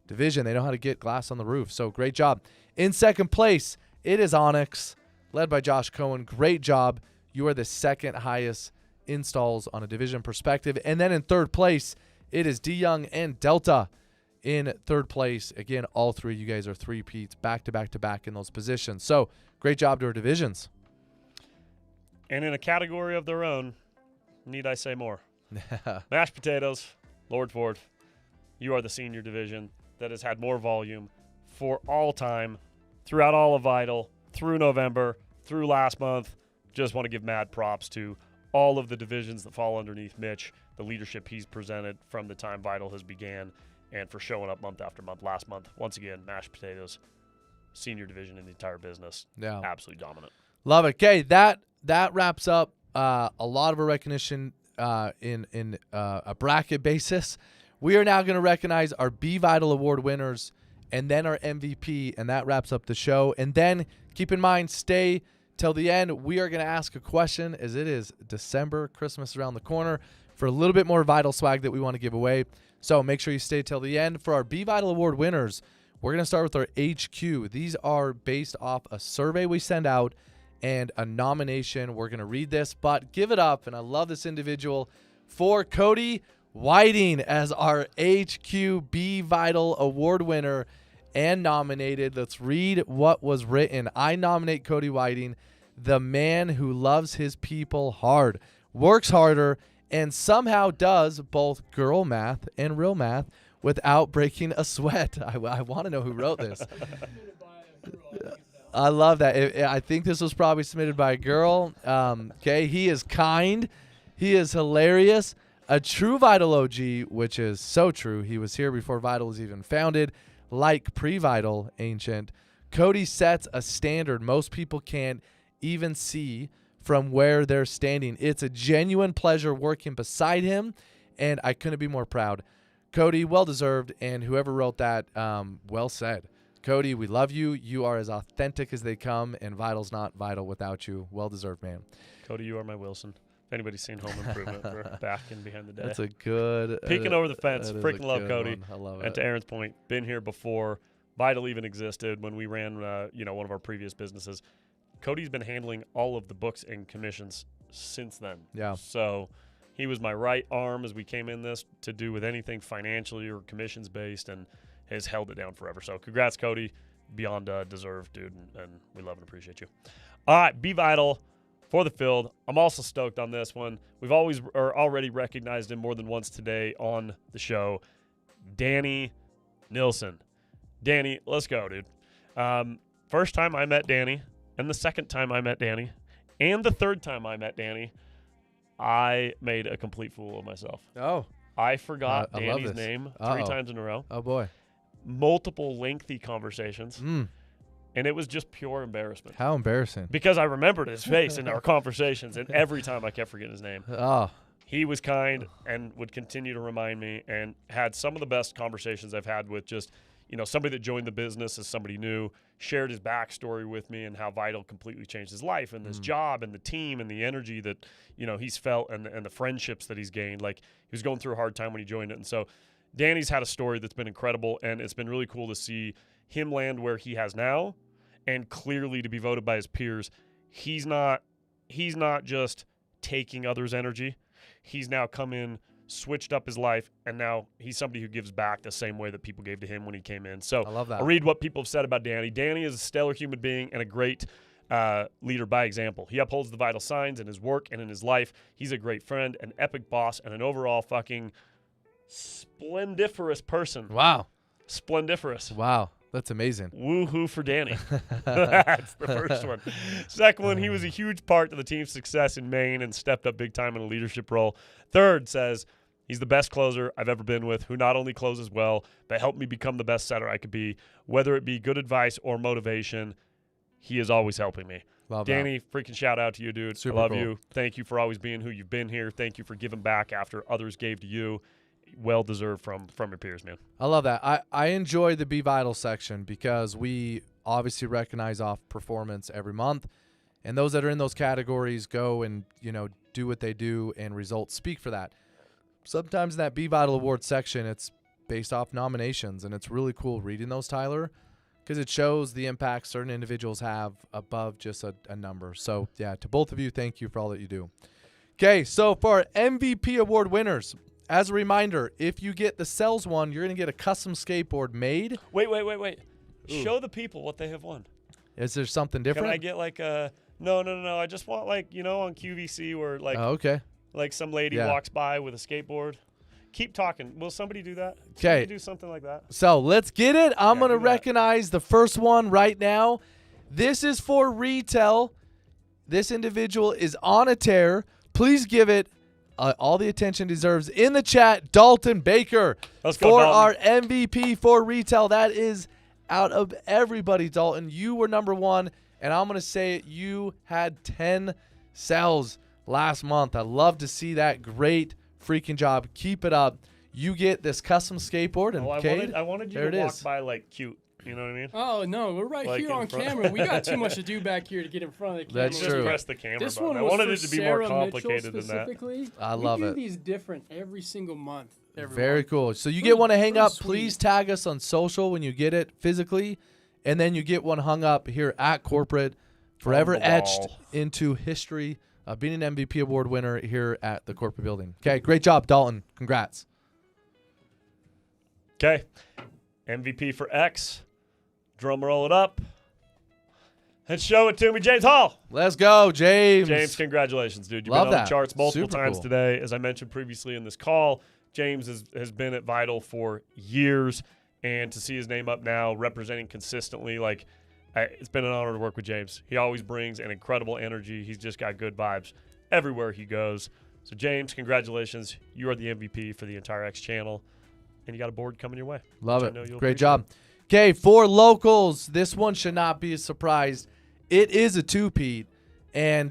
division, they know how to get glass on the roof. So great job. In second place, it is Onyx, led by Josh Cohen. Great job. You are the 2nd highest installs on a division perspective. And then in third place, it is DeYoung and Delta in third place. Again, all 3, you guys are 3-peats, back-to-back-to-back in those positions. So great job to our divisions. And in a category of their own, need I say more? Mashed potatoes, Lord Ford, you are the senior division that has had more volume for all time, throughout all of VITL, through November, through last month. Just want to give mad props to all of the divisions that fall underneath Mitch, the leadership he's presented from the time VITL has began, and for showing up month after month. Last month, once again, mashed potatoes, senior division in the entire business. Yeah. Absolutely dominant. Love it. Okay, that wraps up a lot of our recognition in a bracket basis. We are now going to recognize our VITL Award winners and then our MVP, and that wraps up the show. And then keep in mind, stay till the end. We are going to ask a question, as it is December, Christmas around the corner, for a little bit more VITL swag that we want to give away. So make sure you stay till the end. For our VITL Award winners, we're going to start with our HQ. These are based off a survey we send out and a nomination. We're going to read this, but give it up, and I love this individual, for Cody Whiting as our HQ VITL Award winner and nominated. Let's read what was written. I nominate Cody Whiting, the man who loves his people hard, works harder, and somehow does both girl math and real math without breaking a sweat. I want to know who wrote this. I love that. I think this was probably submitted by a girl. Okay, he is kind. He is hilarious. A true Vital OG, which is so true. He was here before Vital was even founded, like pre-Vital Ancient. Cody sets a standard most people can't even see from where they're standing. It's a genuine pleasure working beside him, and I couldn't be more proud. Cody, well-deserved, and whoever wrote that, well said. Cody, we love you. You are as authentic as they come, and Vital's not Vital without you. Well-deserved, man. Cody, you are my Wilson. If anybody's seen Home Improvement, we're back and behind the day. That's a good. Peeking over the fence. Freaking Love Cody. One. I love and it. to Aaron's point, been here before Vital even existed when we ran, one of our previous businesses. Cody's been handling all of the books and commissions since then. Yeah. So he was my right arm as we came in this to do with anything financially or commissions based, and has held it down forever. So congrats, Cody. Beyond deserved, dude, and we love and appreciate you. All right, Be Vital for the field. I'm also stoked on this one. We've already recognized him more than once today on the show. Danny Nilsson. Danny, let's go, dude. First time I met Danny, and the second time I met Danny, and the third time I met Danny, I made a complete fool of myself. Oh. I forgot I love Danny's this. name Uh-oh. 3 times in a row. Oh, boy. Multiple lengthy conversations. And it was just pure embarrassment. How embarrassing. Because I remembered his face in our conversations, and every time I kept forgetting his name. Oh. He was kind and would continue to remind me, and had some of the best conversations I've had with just, somebody that joined the business as somebody new, shared his backstory with me and how Vital completely changed his life and his job and the team and the energy that, he's felt and the friendships that he's gained. Like, he was going through a hard time when he joined it. And so Danny's had a story that's been incredible, and it's been really cool to see him land where he has now, and clearly to be voted by his peers. He's not just taking others' energy. He's now come in, switched up his life, and now he's somebody who gives back the same way that people gave to him when he came in. So I love that. I'll read what people have said about Danny. Danny is a stellar human being and a great leader by example. He upholds the vital signs in his work and in his life. He's a great friend, an epic boss, and an overall fucking splendiferous person. Wow. Splendiferous. Wow. That's amazing. Woohoo for Danny. That's the first one. Second one, he was a huge part of the team's success in Maine and stepped up big time in a leadership role. Third says, he's the best closer I've ever been with, who not only closes well, but helped me become the best setter I could be. Whether it be good advice or motivation, he is always helping me. Love Danny, freaking shout out to you, dude. Super I love cool. you. Thank you for always being who you've been here. Thank you for giving back after others gave to you. Well deserved from your peers, man. I love that. I enjoy the Be Vital section because we obviously recognize off performance every month, and those that are in those categories go and do what they do, and results speak for that. Sometimes in that Be Vital Award section, it's based off nominations, and it's really cool reading those, Tyler, because it shows the impact certain individuals have above just a number. So yeah, to both of you, thank you for all that you do. Okay, so for our MVP award winners, as a reminder, if you get the Cells one, you're going to get a custom skateboard made. Wait. Ooh. Show the people what they have won. Is there something different? Can I get like a no. I just want on QVC where okay. like some lady walks by with a skateboard. Keep talking. Will somebody do that? Okay. Do something like that. So let's get it. I'm going to do that. recognize the first one right now. This is for retail. This individual is on a tear. Please give it all the attention deserves in the chat. Dalton Baker Let's go, for Dalton. our MVP for retail. That is out of everybody, Dalton. You were number one, and I'm going to say it. You had 10 cells last month. I love to see that. Great freaking job. Keep it up. You get this custom skateboard, and Cade, I wanted you there to it walk is. by cute. You know what I mean? Oh, no, we're right Like here in on front. camera. We got too much to do back here to get in front of the camera. That's Just true. press the camera This button. one I was wanted for it to be more Sarah complicated Mitchell than that. specifically. I love we it. do these different every single month. Very month. cool. So you Pretty- get one to hang pretty up. sweet. Please tag us on social when you get it physically, and then you get one hung up here at corporate, forever the etched wall. into history of being an MVP award winner here at the corporate building. Okay, great job, Dalton. Congrats. Okay. MVP for X. Drum roll it up. And show it to me, James Hall. Let's go, James. James, congratulations, dude. You've Love been on that. the charts multiple Super times cool. today. As I mentioned previously in this call, James has been at VITL for years, and to see his name up now representing consistently, like, it's been an honor to work with James. He always brings an incredible energy. He's just got good vibes everywhere he goes. So, James, congratulations. You are the MVP for the entire X channel, and you got a board coming your way. Love which I know it. you'll Great appreciate. job. Okay, for locals, this one should not be a surprise. It is a two-peat, and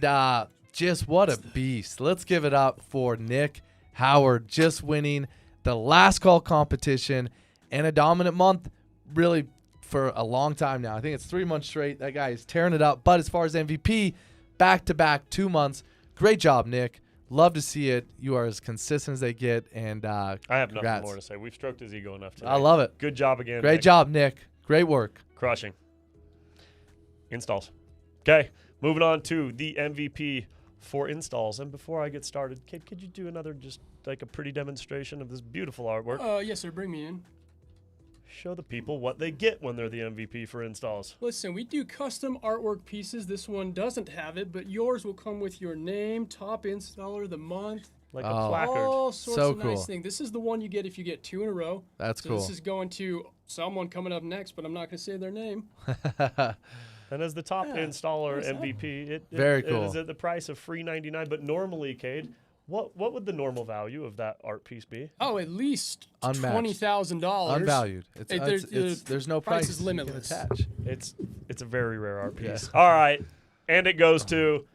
just what a beast. Let's give it up for Nick Howard, just winning the last call competition and a dominant month, really, for a long time now. I think it's 3 months straight. That guy is tearing it up. But as far as MVP, back-to-back 2 months. Great job, Nick. Love to see it. You are as consistent as they get, and I have congrats. nothing more to say. We've stroked his ego enough today. I love it. Good job again. Great Nick. job, Nick. Great work. Crushing. Installs. Okay, moving on to the MVP for installs. And before I get started, Kate, could you do another, just like a pretty demonstration of this beautiful artwork? Yes, sir. Bring me in. Show the people what they get when they're the MVP for installs. Listen, we do custom artwork pieces. This one doesn't have it, but yours will come with your name, top installer of the month, Like a Oh. placard. all sorts So of cool. nice things. This is the one you get if you get 2 in a row. That's So cool. this is going to someone coming up next, but I'm not going to say their name. And as the top Yeah, installer nice, huh? MVP, Very it cool. is at the price of $3.99. But normally, Cade, what would the normal value of that art piece be? Oh, at least Unmatched. $20,000. Unvalued. It's, Hey, there's no price price is you can limitless. attach. It's a very rare art Yeah. piece. All right, and it goes to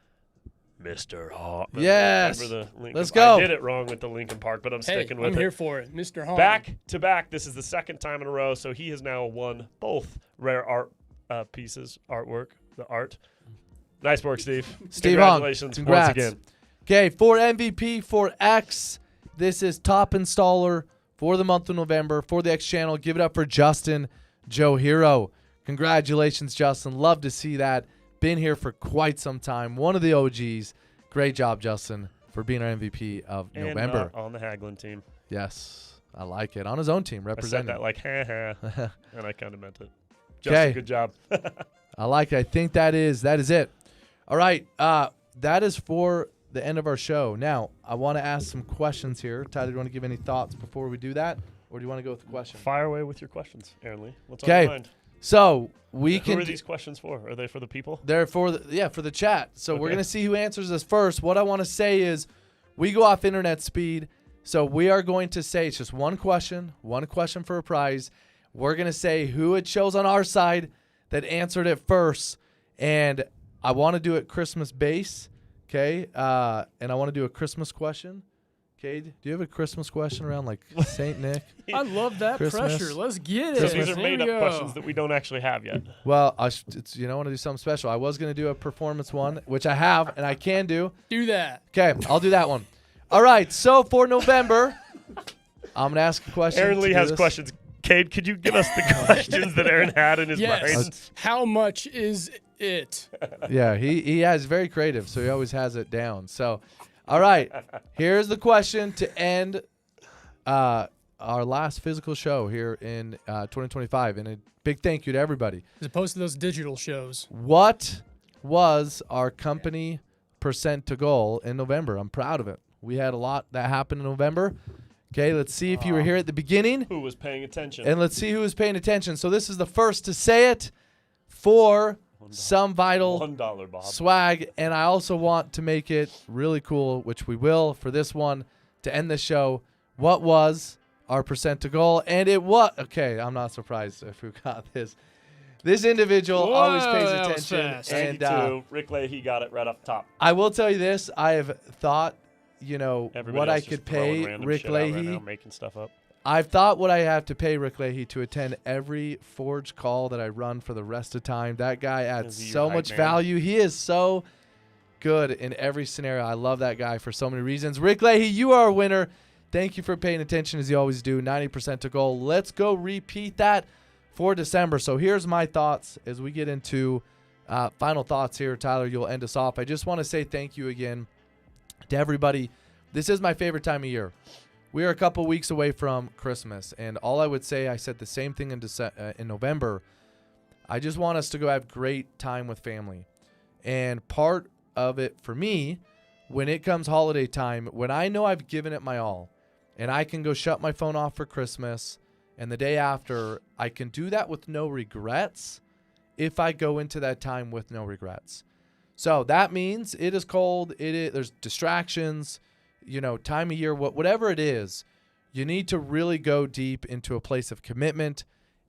Mr. Hawk. Yes. Remember the Lincoln Let's go. I did it wrong with the Lincoln Park, but I'm Hey, sticking with I'm it. here for it. Mr. Hahn. Back to back. This is the second time in a row, so he has now won both rare art pieces, artwork, the art. Nice work, Steve. Steve Hong, Congratulations congrats. once again. Okay, for MVP for X, this is top installer for the month of November for the X channel. Give it up for Justin Joe Hero. Congratulations, Justin. Love to see that. Been here for quite some time. One of the OGs. Great job, Justin, for being our MVP of And November. not on the Haglin team. Yes, I like it. On his own team, I said representing. that like, ha ha, and I kind of meant it. Okay. Justin, good job. I like it. I think that is it. All right. That is for the end of our show. Now, I want to ask some questions here. Tyler, do you want to give any thoughts before we do that? Or do you want to go with the question? Fire away with your questions, Aaron Lee. What's on Okay. your mind? So we Who can. are these questions for? Are they for the people? They're for the chat. So we're Okay. gonna see who answers this first. What I want to say is, we go off internet speed. So we are going to say it's just one question for a prize. We're gonna say who it shows on our side that answered it first, and I want to do it Christmas base, okay? And I want to do a Christmas question. Cade, do you have a Christmas question around like Saint Nick? I love that Christmas. pressure. Let's get it. So these are Here made we up go. questions that we don't actually have yet. Well, I want to do something special. I was gonna do a performance one, which I have and I can do. Do that. Okay, I'll do that one. All right, so for November, I'm going to ask a question. Aaron to Lee do has this. questions. Cade, could you give us the questions that Aaron had in his Yes. mind? How much is it? Yeah, he has very creative, so he always has it down. So, all right, here's the question to end our last physical show here in 2025. And a big thank you to everybody. As opposed to those digital shows. What was our company percent to goal in November? I'm proud of it. We had a lot that happened in November. Okay, let's see if you were here at the beginning. Who was paying attention? And let's see who is paying attention. So this is the first to say it for some VITL $1, Bob. swag. And I also want to make it really cool, which we will for this one, to end the show. What was our percent to goal? And it was, okay, I'm not surprised if who got this. This individual Whoa, always pays that was attention. fast. And 92. Rick Leahy got it right off the top. I will tell you this. I have thought, Everybody what else I just could throwing pay random Rick shit out right Leahy. now, making stuff up. I've thought what I have to pay Rick Leahy to attend every Forge call that I run for the rest of time. That guy adds Is he your so hype much man? value. He is so good in every scenario. I love that guy for so many reasons. Rick Leahy, you are a winner. Thank you for paying attention as you always do. 90% to goal. Let's go repeat that for December. So here's my thoughts as we get into final thoughts here. Tyler, you'll end us off. I just want to say thank you again to everybody. This is my favorite time of year. We are a couple weeks away from Christmas, and all I would say, I said the same thing in November. I just want us to go have great time with family. And part of it for me, when it comes holiday time, when I know I've given it my all, and I can go shut my phone off for Christmas, and the day after, I can do that with no regrets if I go into that time with no regrets. So that means it is cold, there's distractions, time of year, whatever it is, you need to really go deep into a place of commitment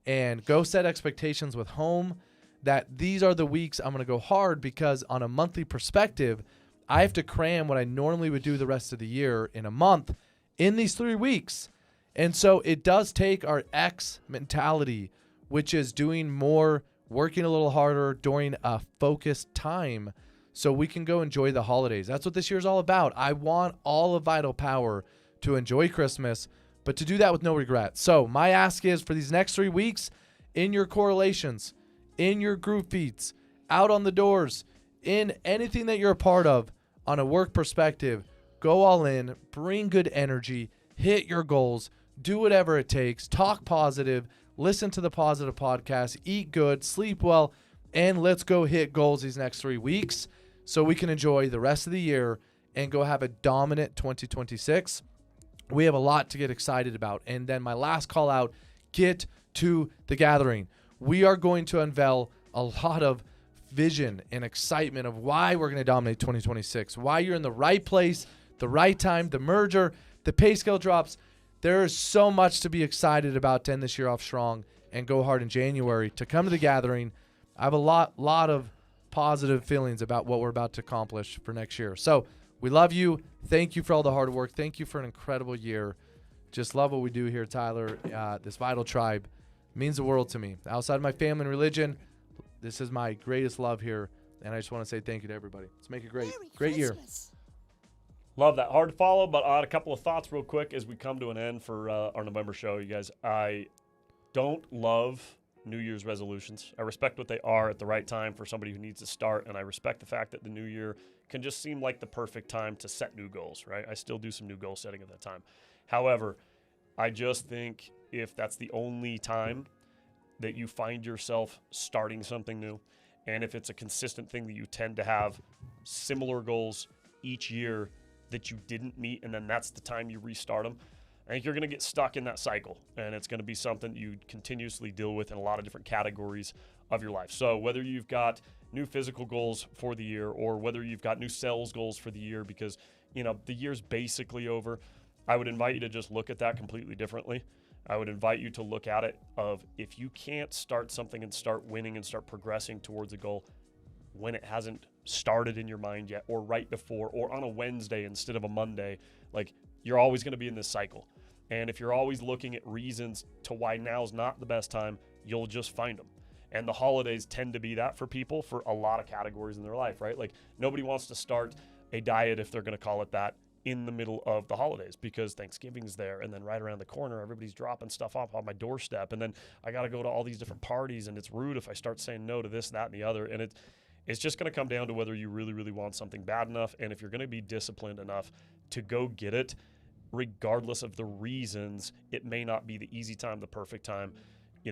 and go set expectations with home that these are the weeks I'm going to go hard, because on a monthly perspective, I have to cram what I normally would do the rest of the year in a month in these 3 weeks. And so it does take our X mentality, which is doing more, working a little harder during a focused time so we can go enjoy the holidays. That's what this year's all about. I want all of Vital Power to enjoy Christmas, but to do that with no regret. So my ask is, for these next 3 weeks, in your correlations, in your group feeds, out on the doors, in anything that you're a part of, on a work perspective, go all in, bring good energy, hit your goals, do whatever it takes, talk positive, listen to the positive podcast, eat good, sleep well, and let's go hit goals these next 3 weeks so we can enjoy the rest of the year and go have a dominant 2026. We have a lot to get excited about. And then my last call out, get to the gathering. We are going to unveil a lot of vision and excitement of why we're going to dominate 2026, why you're in the right place, the right time, the merger, the pay scale drops. There is so much to be excited about to end this year off strong and go hard in January. To come to the gathering, I have a lot of positive feelings about what we're about to accomplish for next year. So we love you. Thank you for all the hard work. Thank you for an incredible year. Just love what we do here, Tyler. This Vital Tribe means the world to me. Outside of my family and religion, this is my greatest love here, and I just want to say thank you to everybody. Let's make it great year. Love that. Hard to follow, but I had a couple of thoughts real quick as we come to an end for our November show, you guys. I don't love New Year's resolutions. I respect what they are at the right time for somebody who needs to start, and I respect the fact that the new year can just seem like the perfect time to set new goals, right? I still do some new goal setting at that time. However, I just think if that's the only time that you find yourself starting something new, and if it's a consistent thing that you tend to have similar goals each year that you didn't meet, and then that's the time you restart them, I think you're going to get stuck in that cycle, and it's going to be something you continuously deal with in a lot of different categories of your life. So whether you've got new physical goals for the year, or whether you've got new sales goals for the year, because the year's basically over, I would invite you to just look at that completely differently. I would invite you to look at it of, if you can't start something and start winning and start progressing towards a goal when it hasn't started in your mind yet, or right before, or on a Wednesday instead of a Monday, you're always going to be in this cycle. And if you're always looking at reasons to why now's not the best time, you'll just find them. And the holidays tend to be that for people for a lot of categories in their life, right? Nobody wants to start a diet, if they're going to call it that, in the middle of the holidays, because Thanksgiving's there, and then right around the corner, everybody's dropping stuff off on my doorstep, and then I got to go to all these different parties, and it's rude if I start saying no to this, that, and the other. And it's just going to come down to whether you really, really want something bad enough, and if you're going to be disciplined enough to go get it, regardless of the reasons. It may not be the easy time, the perfect time,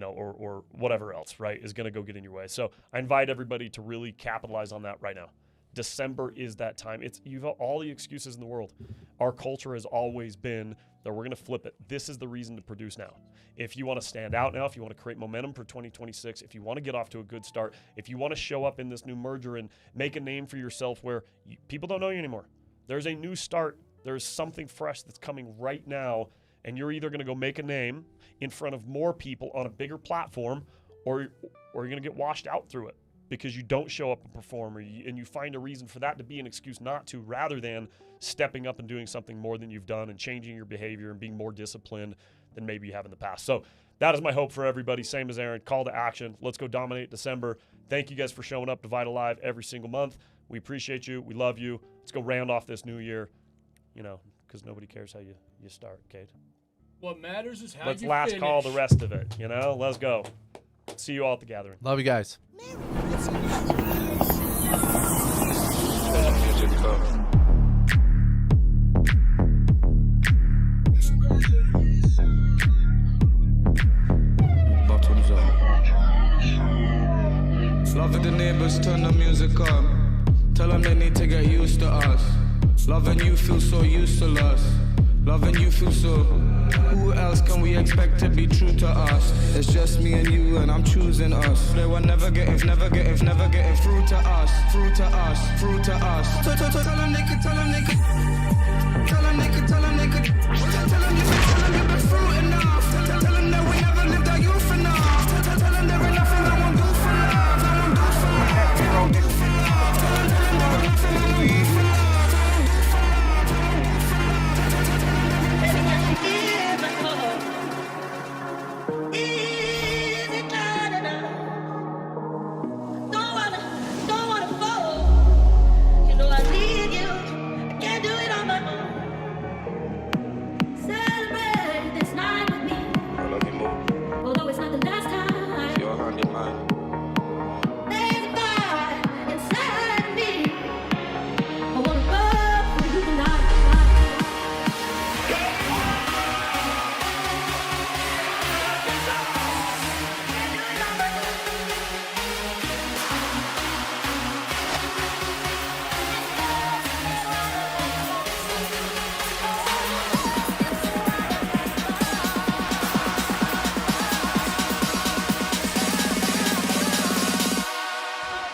or whatever else, right, is going to go get in your way. So I invite everybody to really capitalize on that right now. December is that time. You've got all the excuses in the world. Our culture has always been that we're going to flip it. This is the reason to produce now. If you want to stand out now, if you want to create momentum for 2026, if you want to get off to a good start, if you want to show up in this new merger and make a name for yourself where people don't know you anymore, there's a new start. There's something fresh that's coming right now, and you're either going to go make a name in front of more people on a bigger platform, or you're going to get washed out through it because you don't show up and perform, and you find a reason for that to be an excuse not to, rather than stepping up and doing something more than you've done and changing your behavior and being more disciplined than maybe you have in the past. So that is my hope for everybody. Same as Aaron, call to action. Let's go dominate December. Thank you guys for showing up to Vital Live every single month. We appreciate you. We love you. Let's go round off this new year, because nobody cares how you start, Kate. What matters is how Let's you last finish. call the rest of it, Let's go. See you all at the gathering. Love you guys. Loving the neighbors, turn the music on. Tell them they need to get used to us. Loving you feel so used to us. Loving you feels so. Who else can we expect to be true to us? It's just me and you, and I'm choosing us. They were never getting through to us, through to us, through to us. Tell them they could, tell them they could, tell them they could, tell them they could, tell them you've been through enough. Tell them that we never lived our youth enough. Tell them there ain't nothing I won't do for love. I won't do for love. I won't do for love. Tell them there ain't nothing I won't do for love.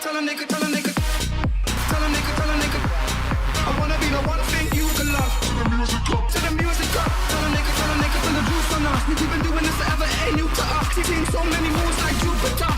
Tell them they could, tell them they could, tell them they could, tell them they could. I wanna be the one thing you can love. To the music up, to the music up. Tell them they could, tell them they could, put the juice on us. We've been doing this forever, it ain't new to us. We've seen so many moves like Jupiter.